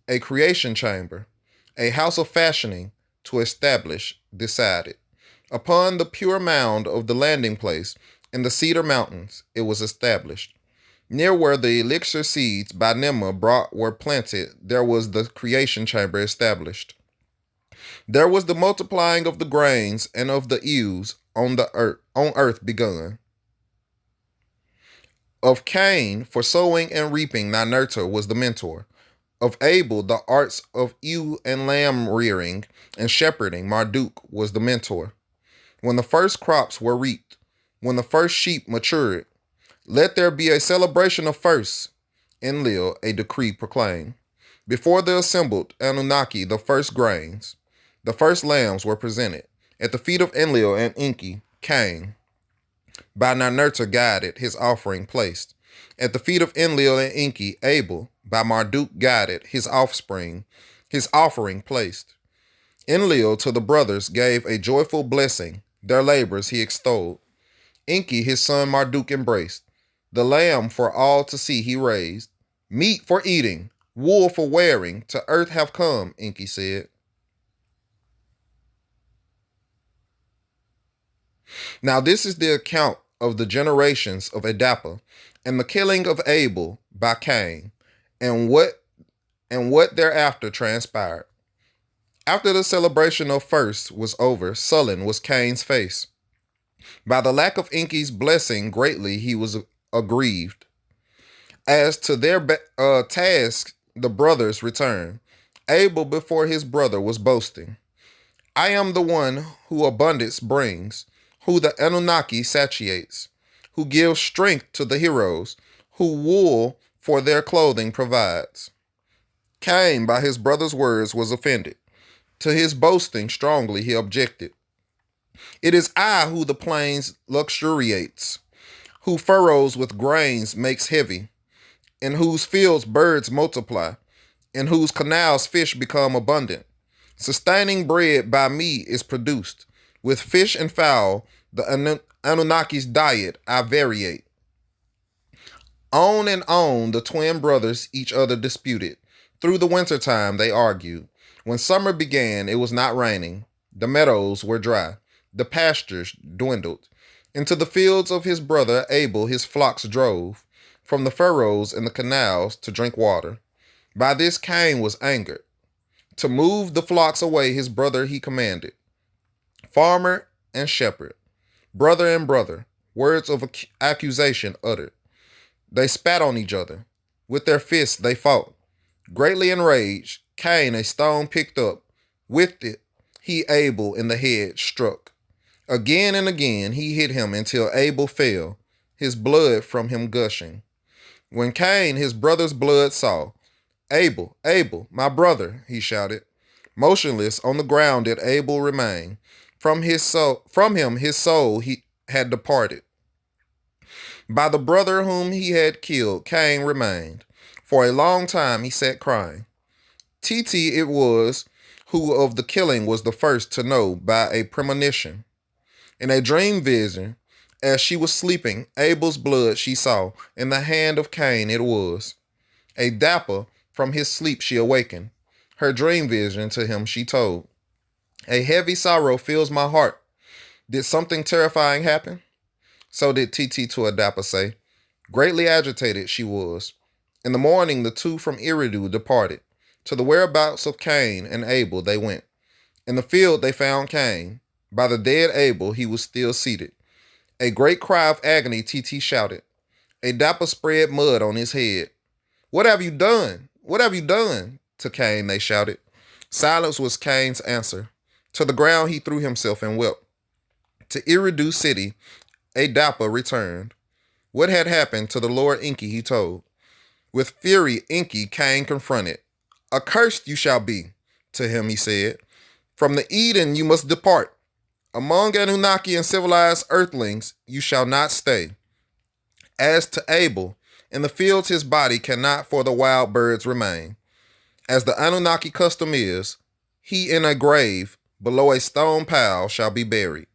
a creation chamber, a house of fashioning to establish, decided. Upon the pure mound of the landing place in the Cedar Mountains, it was established. Near where the elixir seeds by Nema brought were planted, there was the creation chamber established. There was the multiplying of the grains and of the ewes on earth begun. Of Cain, for sowing and reaping, Ninurta was the mentor. Of Abel, the arts of ewe and lamb rearing and shepherding, Marduk was the mentor. When the first crops were reaped, when the first sheep matured, let there be a celebration of firsts, Enlil a decree proclaimed. Before the assembled Anunnaki, the first grains, the first lambs were presented. At the feet of Enlil and Enki, Cain, by Ninurta guided, his offering placed. At the feet of Enlil and Enki, Abel, by Marduk guided, his offspring, his offering placed. Enlil to the brothers gave a joyful blessing, their labors he extolled. Enki his son Marduk embraced. The lamb for all to see he raised. Meat for eating, wool for wearing, to earth have come, Enki said. Now this is the account of the generations of Adapa and the killing of Abel by Cain, and what thereafter transpired. After the celebration of first was over, sullen was Cain's face. By the lack of Enki's blessing greatly he was aggrieved. As to their task, the brothers returned. Abel before his brother was boasting. I am the one who abundance brings, who the Anunnaki satiates, who gives strength to the heroes, who wool for their clothing provides. Cain, by his brother's words, was offended. To his boasting strongly he objected. It is I who the plains luxuriates, who furrows with grains makes heavy, in whose fields birds multiply, in whose canals fish become abundant. Sustaining bread by me is produced. With fish and fowl, the Anunnaki's diet I variate. On and on the twin brothers each other disputed. Through the winter time they argued. When summer began, it was not raining. The meadows were dry. The pastures dwindled. Into the fields of his brother Abel his flocks drove, from the furrows in the canals to drink water. By this Cain was angered. To move the flocks away his brother he commanded. Farmer and shepherd, brother and brother, words of accusation uttered. They spat on each other. With their fists they fought. Greatly enraged, Cain a stone picked up. With it he Abel in the head struck. Again and again he hit him until Abel fell, his blood from him gushing. When Cain his brother's blood saw, Abel, Abel, my brother, he shouted. Motionless on the ground did Abel remain. From him his soul he had departed. By the brother whom he had killed, Cain remained. For a long time he sat crying. Titi it was who of the killing was the first to know by a premonition. In a dream vision, as she was sleeping, Abel's blood she saw, in the hand of Cain it was. A dapper from his sleep she awakened. Her dream vision to him she told. A heavy sorrow fills my heart. Did something terrifying happen? So did Titi to Adapa say. Greatly agitated she was. In the morning the two from Eridu departed. To the whereabouts of Cain and Abel they went. In the field they found Cain. By the dead Abel he was still seated. A great cry of agony Titi shouted. Adapa spread mud on his head. What have you done? What have you done? To Cain they shouted. Silence was Cain's answer. To the ground he threw himself and wept. To Eridu city, Adapa returned. What had happened to the Lord Enki he told. With fury Enki Cain confronted. Accursed you shall be, to him he said. From the Eden you must depart. Among Anunnaki and civilized earthlings you shall not stay. As to Abel, in the fields his body cannot for the wild birds remain. As the Anunnaki custom is, he in a grave below a stone pile shall be buried.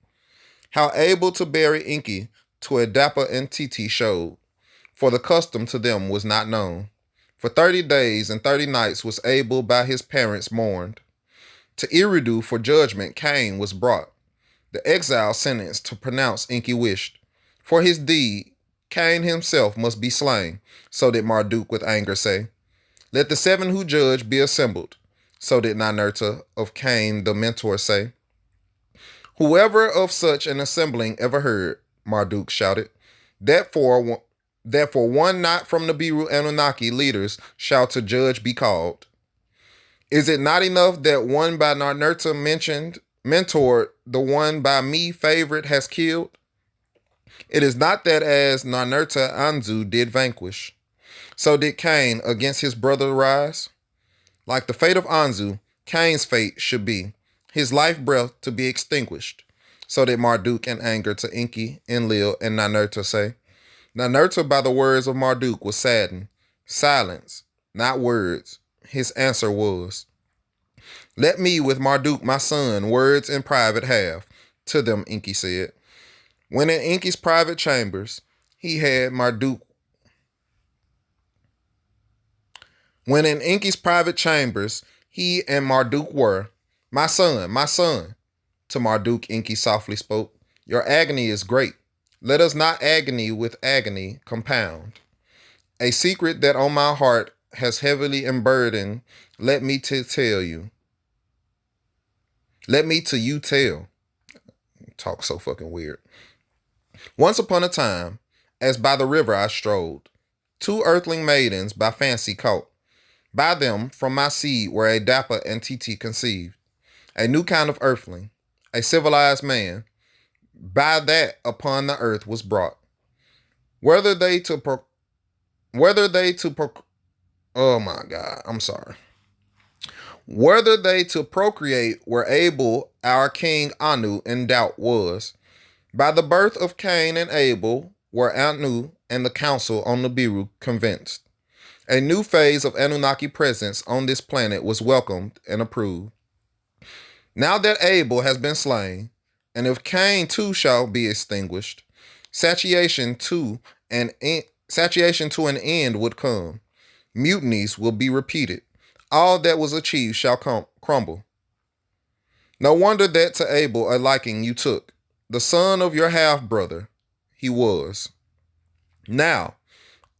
How able to bury Enki to Adapa and Titi showed, for the custom to them was not known. For 30 days and 30 nights was Abel by his parents mourned. To Eridu for judgment Cain was brought. The exile sentence to pronounce Enki wished. For his deed, Cain himself must be slain, so did Marduk with anger say. Let the 7 who judge be assembled, so did Ninurta of Cain the mentor say. Whoever of such an assembling ever heard, Marduk shouted, that for one not from the Nibiru Anunnaki leaders shall to judge be called. Is it not enough that one by Ninurta mentored, the one by me favored has killed? It is not that as Ninurta Anzu did vanquish, so did Cain against his brother rise. Like the fate of Anzu, Cain's fate should be, his life breath to be extinguished. So did Marduk in anger to Enki, Enlil, and Ninurta say. Ninurta by the words of Marduk was saddened. Silence, not words. His answer was, let me with Marduk my son words in private have. To them Enki said. When in Enki's private chambers, he had Marduk. When in Enki's private chambers, he and Marduk were, my son. To Marduk Enki softly spoke, your agony is great. Let us not agony with agony compound. A secret that on my heart has heavily emburdened, let me to tell you. Let me to you tell. Talk so fucking weird. Once upon a time, as by the river I strolled, 2 earthling maidens by fancy caught. By them from my seed were Adapa and Titi conceived. A new kind of earthling, a civilized man, by that upon the earth was brought. Whether they to procreate were able, our king Anu in doubt was. By the birth of Cain and Abel were Anu and the council on Nibiru convinced. A new phase of Anunnaki presence on this planet was welcomed and approved. Now that Abel has been slain, and if Cain too shall be extinguished, satiation to an end would come. Mutinies will be repeated. All that was achieved shall crumble. No wonder that to Abel a liking you took. The son of your half-brother, he was. Now,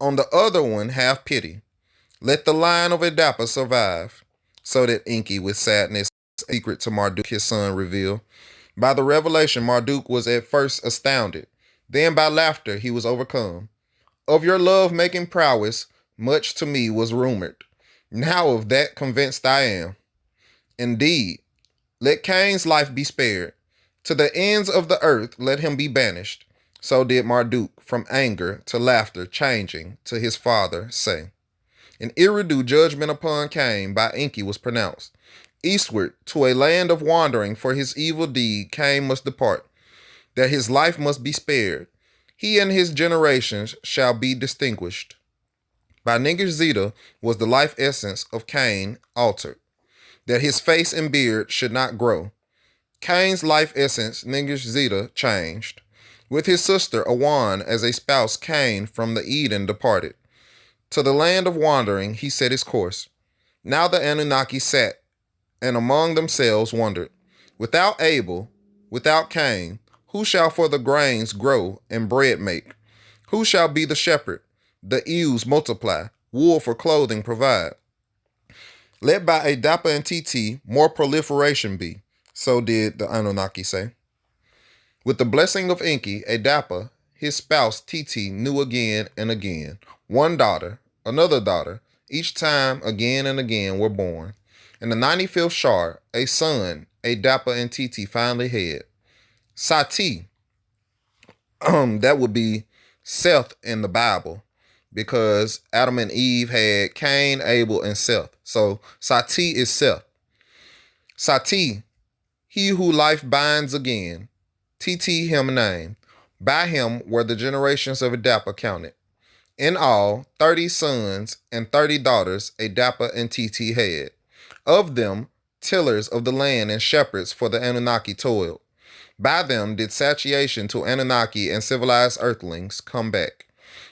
on the other one have pity. Let the line of Adapa survive. So that Enki with sadness secret to Marduk his son revealed. By the revelation Marduk was at first astounded. Then by laughter he was overcome. Of your love-making prowess much to me was rumored. Now of that convinced I am. Indeed, let Cain's life be spared. To the ends of the earth let him be banished. So did Marduk from anger to laughter changing to his father say. An Eridu judgment upon Cain by Enki was pronounced. Eastward, to a land of wandering for his evil deed, Cain must depart, that his life must be spared. He and his generations shall be distinguished. By Ningir was the life essence of Cain altered, that his face and beard should not grow. Cain's life essence, Ningir changed. With his sister Awan as a spouse, Cain from the Eden departed. To the land of wandering he set his course. Now the Anunnaki sat and among themselves wondered. Without Abel, without Cain, who shall for the grains grow and bread make? Who shall be the shepherd, the ewes multiply, wool for clothing provide? Let by Adapa and TT more proliferation be. So did the Anunnaki say. With the blessing of Enki, Adapa, his spouse TT knew again and again. One daughter, another daughter, each time again and again were born. In the 95th Shar, a son, Adapa and TT finally had. Sati, that would be Seth in the Bible, because Adam and Eve had Cain, Abel, and Seth. So Sati is Seth. Sati, he who life binds again. TT him name. By him were the generations of Adapa counted. In all, 30 sons and 30 daughters Adapa and TT had. Of them, tillers of the land and shepherds for the Anunnaki toiled. By them did satiation to Anunnaki and civilized earthlings come back.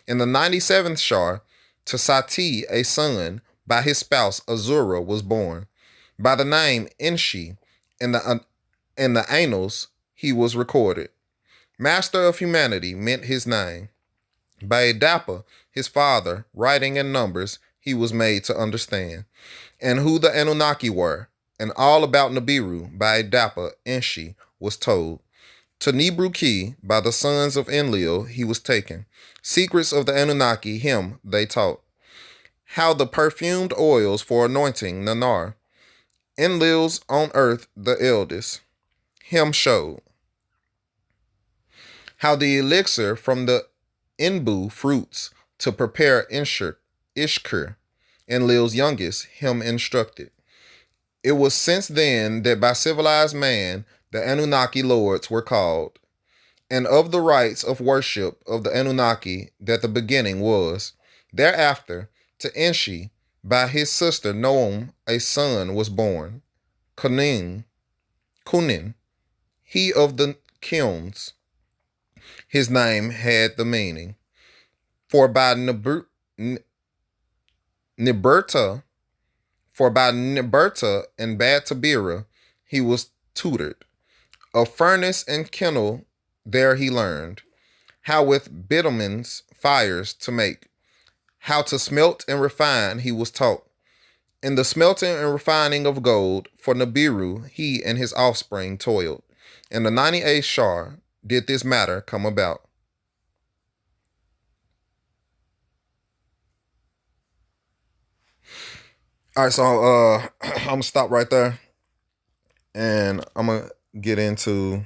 In the 97th Shar, to Sati a son, by his spouse Azura was born. By the name Enshi, in the annals he was recorded. Master of humanity meant his name. By Adapa, his father, writing in numbers, he was made to understand. And who the Anunnaki were, and all about Nibiru by Adapa, Enshi, was told. To Nibru-Ki, by the sons of Enlil, he was taken. Secrets of the Anunnaki, him they taught. How the perfumed oils for anointing Nanar. Enlil's on earth the eldest, him showed. How the elixir from the Enbu fruits to prepare Ishkur, Enlil's youngest, him instructed. It was since then that by civilized man the Anunnaki lords were called, and of the rites of worship of the Anunnaki that the beginning was. Thereafter, to Enshi, by his sister Noam, a son was born, Kunin, he of the kilns. His name had the meaning. For by Niberta and Bad Tabira he was tutored. Of furnace and kennel there he learned, how with bitumen's fires to make, how to smelt and refine he was taught. In the smelting and refining of gold, for Nibiru he and his offspring toiled. In the 98th Shar did this matter come about. All right, so I'm gonna stop right there, and I'm gonna get into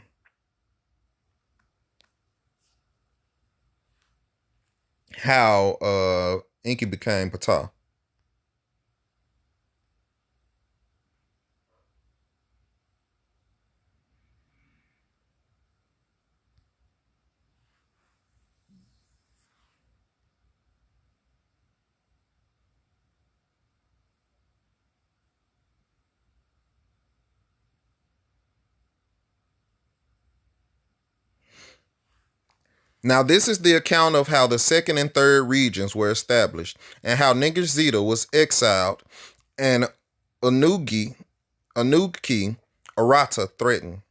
how Enki became Ptah. Now, this is the account of how the second and third regions were established, and how Ningir was exiled, and Anuki, Arata threatened.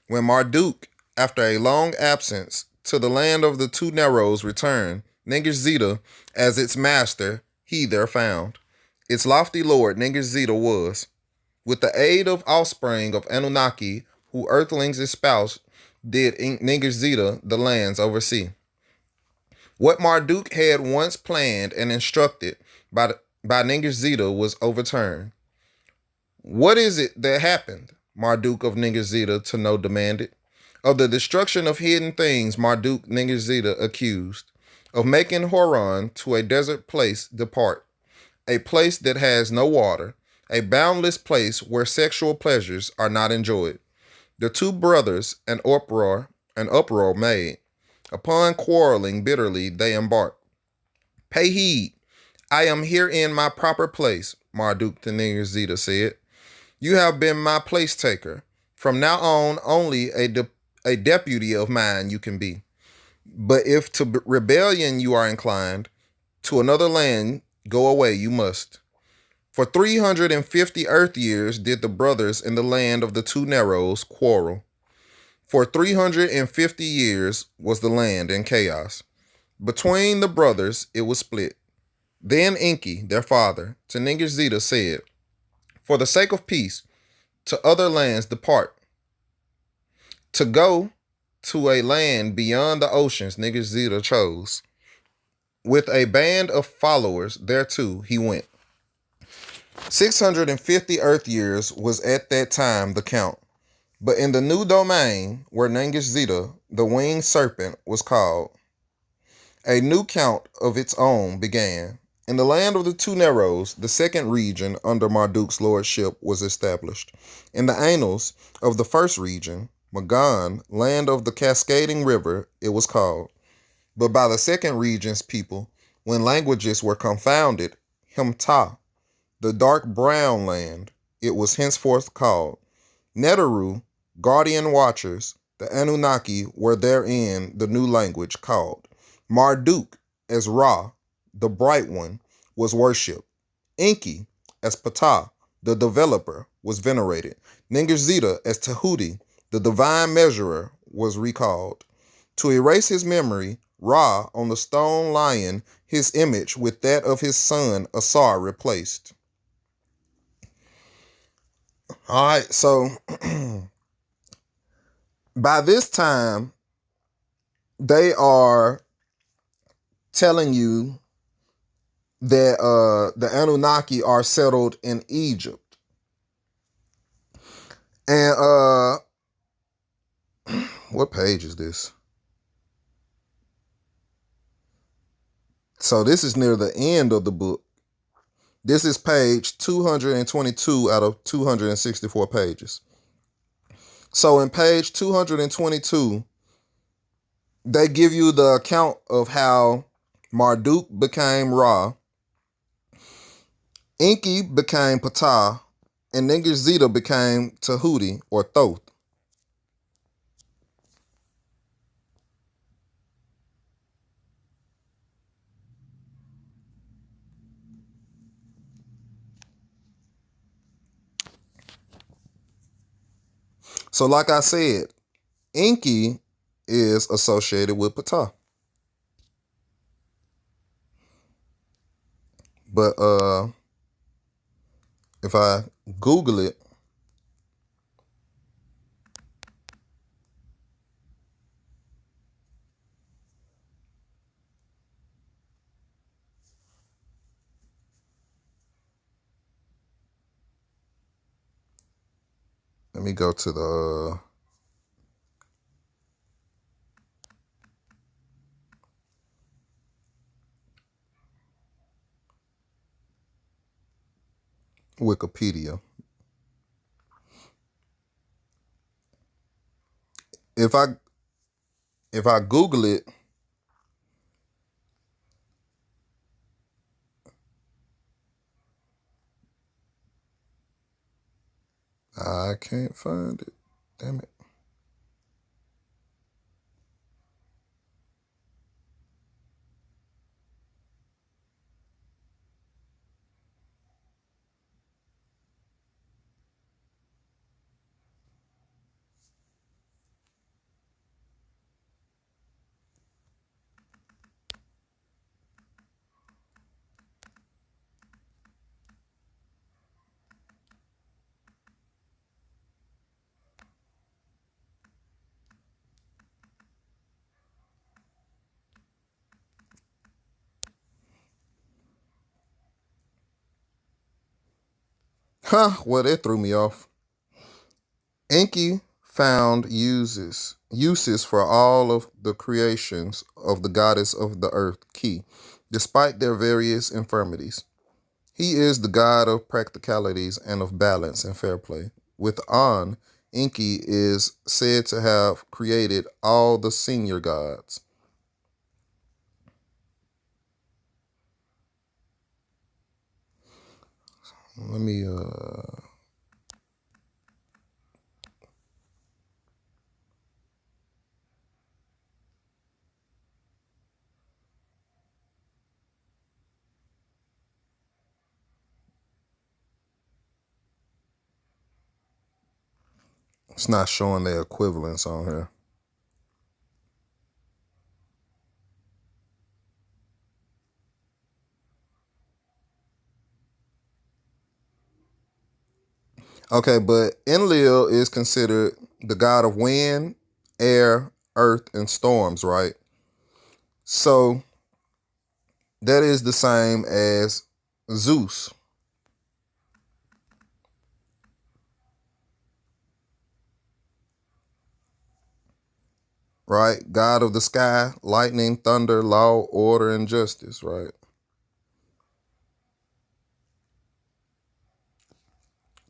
When Marduk, after a long absence, to the land of the two Neros returned, Ningir as its master, he there found. Its lofty lord Ningir was. With the aid of offspring of Anunnaki, who earthlings espoused, did Ningir the lands oversee. What Marduk had once planned and instructed by Ningir was overturned. What is it that happened? Marduk of Ningir to know demanded. Of the destruction of hidden things Marduk Ningir accused. Of making Horon to a desert place depart. a place that has no water, a boundless place where sexual pleasures are not enjoyed. The two brothers an uproar made. Upon quarreling bitterly, they embarked. Pay heed, I am here in my proper place, Marduk the Ningirzida said. You have been my place taker. From now on, only a deputy of mine you can be. But if to rebellion you are inclined, to another land go away you must. For 350 earth years did the brothers in the land of the two Narrows quarrel. For 350 years was the land in chaos. Between the brothers it was split. Then Enki, their father, to Ningirzida said, for the sake of peace, to other lands depart. To go to a land beyond the oceans Ningirzida chose. With a band of followers thereto he went. 650 earth years was at that time the count. But in the new domain where Ningirzida, the winged serpent, was called, a new count of its own began. In the land of the two Narrows, the second region under Marduk's lordship was established. In the annals of the first region, Magan, land of the cascading river, it was called. But by the second region's people, when languages were confounded, Himta, the dark brown land, it was henceforth called. Neteru, guardian watchers, the Anunnaki were therein the new language called. Marduk, as Ra, the bright one, was worshipped. Enki, as Ptah, the developer, was venerated. Ningirzida, as Tahuti, the divine measurer, was recalled. To erase his memory, Ra, on the stone lion, his image with that of his son Asar replaced. All right, so by this time, they are telling you that the Anunnaki are settled in Egypt. And what page is this? So this is near the end of the book. This is page 222 out of 264 pages. So in page 222, they give you the account of how Marduk became Ra, Enki became Ptah, and Ningirzida became Tahuti or Thoth. So like I said, Enki is associated with Ptah. But if I Google it, let me go to the Wikipedia. If I Google it, I can't find it. Damn it. Well, that threw me off. Enki found uses for all of the creations of the goddess of the earth, Ki, despite their various infirmities. He is the god of practicalities and of balance and fair play. With An, Enki is said to have created all the senior gods. Let me it's not showing their equivalents on here. Okay, but Enlil is considered the god of wind, air, earth, and storms, right? So that is the same as Zeus, right? God of the sky, lightning, thunder, law, order, and justice, right?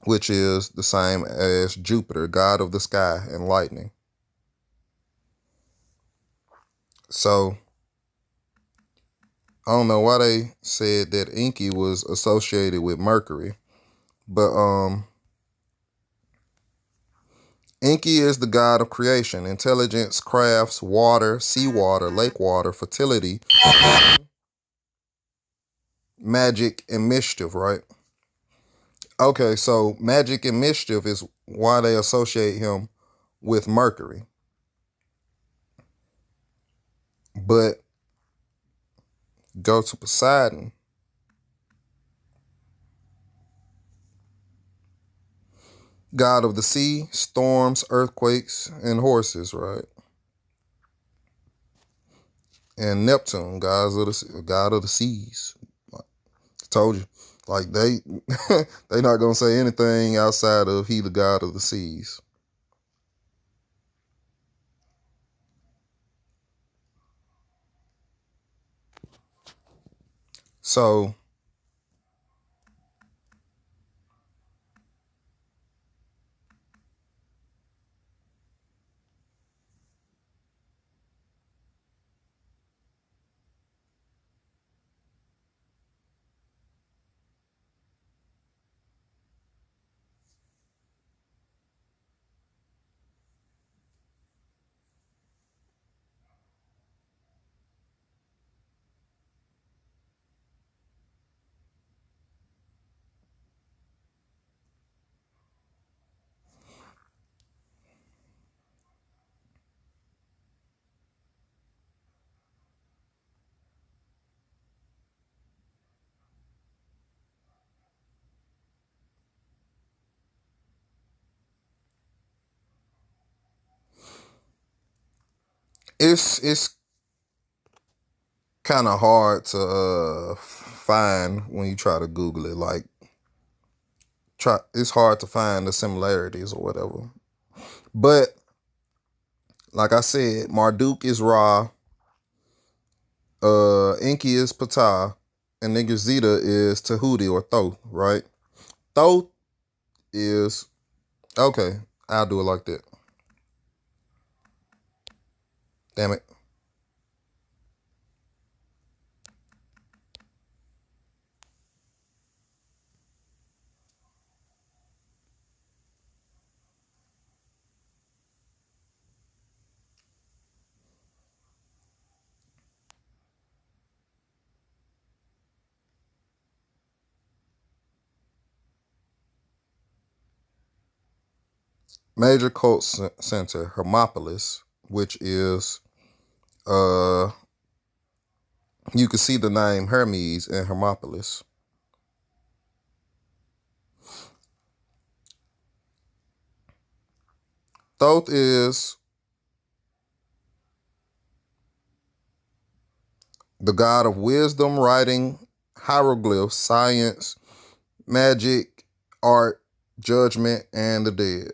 Which is the same as Jupiter, god of the sky and lightning. So I don't know why they said that Enki was associated with Mercury, but Enki is the god of creation, intelligence, crafts, water, seawater, lake water, fertility, magic, and mischief, right? Okay, so magic and mischief is why they associate him with Mercury. But go to Poseidon. God of the sea, storms, earthquakes, and horses, right? And Neptune, god of the seas. Told you, like they not gonna say anything outside of he the god of the seas. So it's kind of hard to find when you try to Google it. Like it's hard to find the similarities or whatever. But like I said, Marduk is Ra, Enki is Ptah, and Nigazita is Tahuti or Thoth, right? Thoth is okay. I'll do it like that. Damn it. Major cult center, Hermopolis, which is uh you can see the name Hermes in Hermopolis. Thoth is the god of wisdom, writing, hieroglyphs, science, magic, art, judgment, and the dead.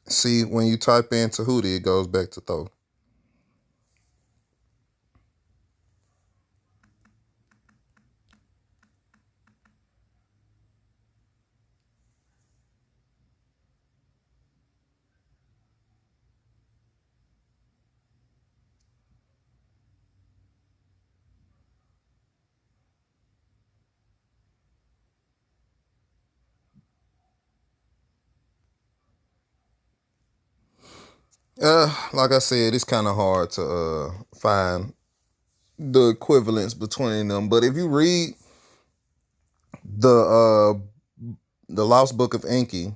See, when you type in Tahuti, it goes back to Thoth. Like I said, it's kind of hard to find the equivalence between them. But if you read the the Lost Book of Enki,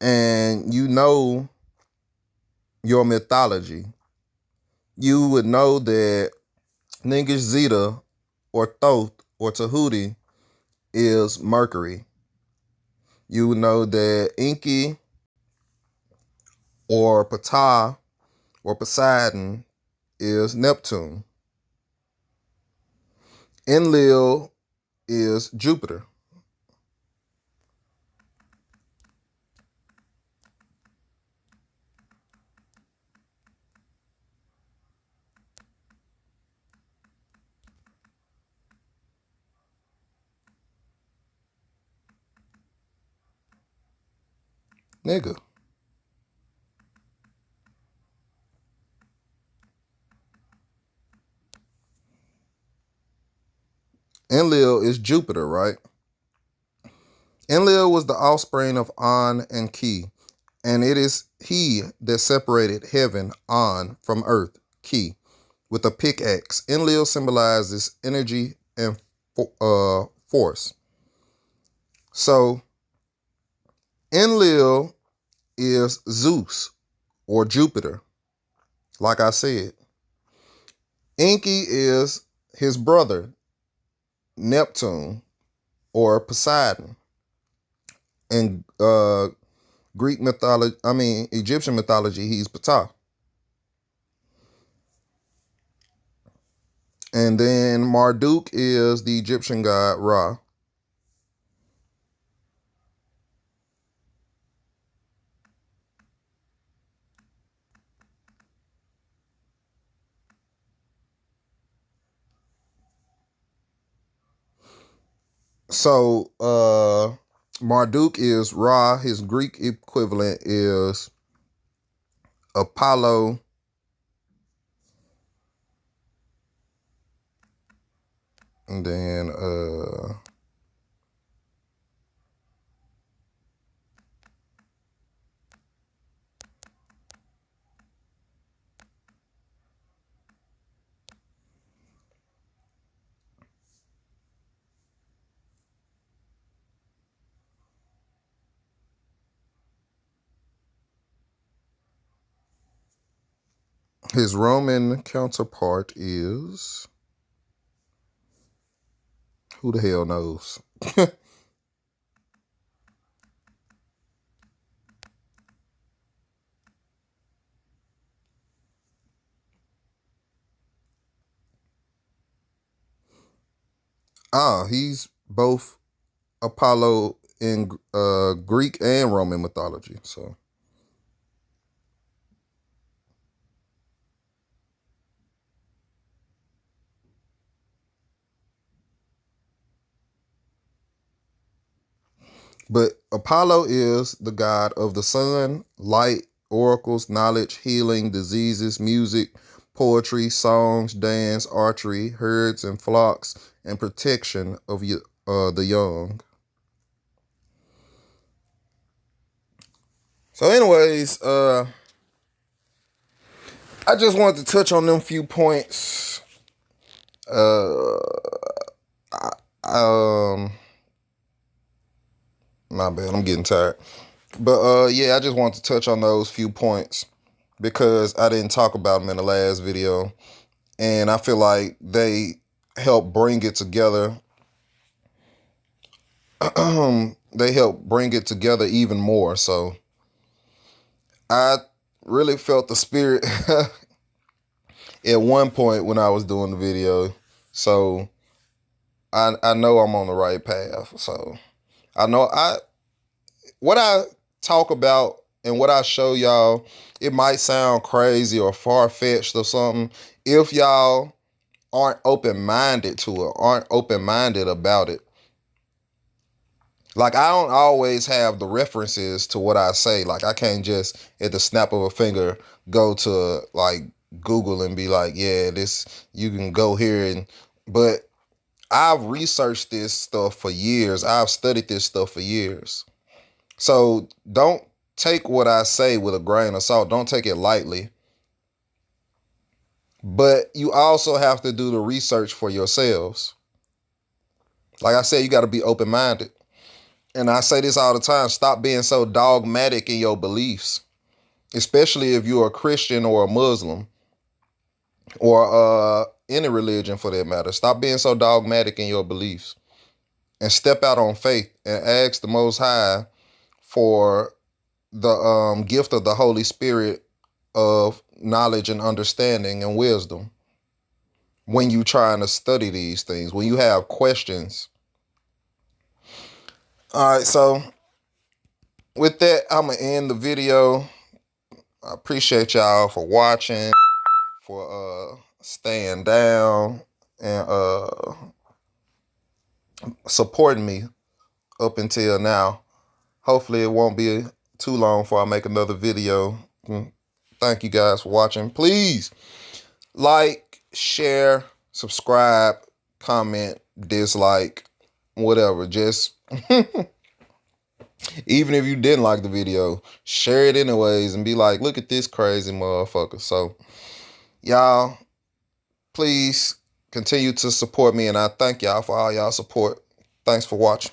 and you know your mythology, you would know that Ningish Zeta or Thoth or Tahuti is Mercury. You would know that Enki or Ptah or Poseidon is Neptune. Enlil is Jupiter. Nigga. Enlil is Jupiter, right? Enlil was the offspring of An and Ki, and it is he that separated heaven, An, from earth, Ki, with a pickaxe. Enlil symbolizes energy and force. So Enlil is Zeus or Jupiter, like I said. Enki is his brother, Neptune or Poseidon. In Greek mythology, Egyptian mythology, he's Ptah. And then Marduk is the Egyptian god Ra. So Marduk is Ra. His Greek equivalent is Apollo. And then his Roman counterpart is, who the hell knows? He's both Apollo in Greek and Roman mythology. So but Apollo is the god of the sun, light, oracles, knowledge, healing, diseases, music, poetry, songs, dance, archery, herds and flocks, and protection of the young. So, anyways, I just wanted to touch on them few points. My bad, I'm getting tired. But yeah, I just want to touch on those few points because I didn't talk about them in the last video. And I feel like they help bring it together. They help bring it together even more. So I really felt the spirit at one point when I was doing the video. So I know I'm on the right path. So I know what I talk about and what I show y'all, it might sound crazy or far-fetched or something. If y'all aren't open-minded to it, aren't open-minded about it. Like, I don't always have the references to what I say. Like, I can't just, at the snap of a finger, go to, like, Google and be like, yeah, this, you can go here. But I've researched this stuff for years. I've studied this stuff for years. So don't take what I say with a grain of salt. Don't take it lightly. But you also have to do the research for yourselves. Like I said, you got to be open-minded. And I say this all the time, stop being so dogmatic in your beliefs, especially if you're a Christian or a Muslim or any religion for that matter. Stop being so dogmatic in your beliefs and step out on faith and ask the Most High for the gift of the Holy Spirit of knowledge and understanding and wisdom when you're trying to study these things, when you have questions. All right, so with that, I'm going to end the video. I appreciate y'all for watching, for staying down and supporting me up until now. Hopefully it won't be too long before I make another video. Thank you guys for watching. Please like, share, subscribe, comment, dislike, whatever. Just even if you didn't like the video, share it anyways and be like, look at this crazy motherfucker. So y'all, please continue to support me, and I thank y'all for all y'all support. Thanks for watching.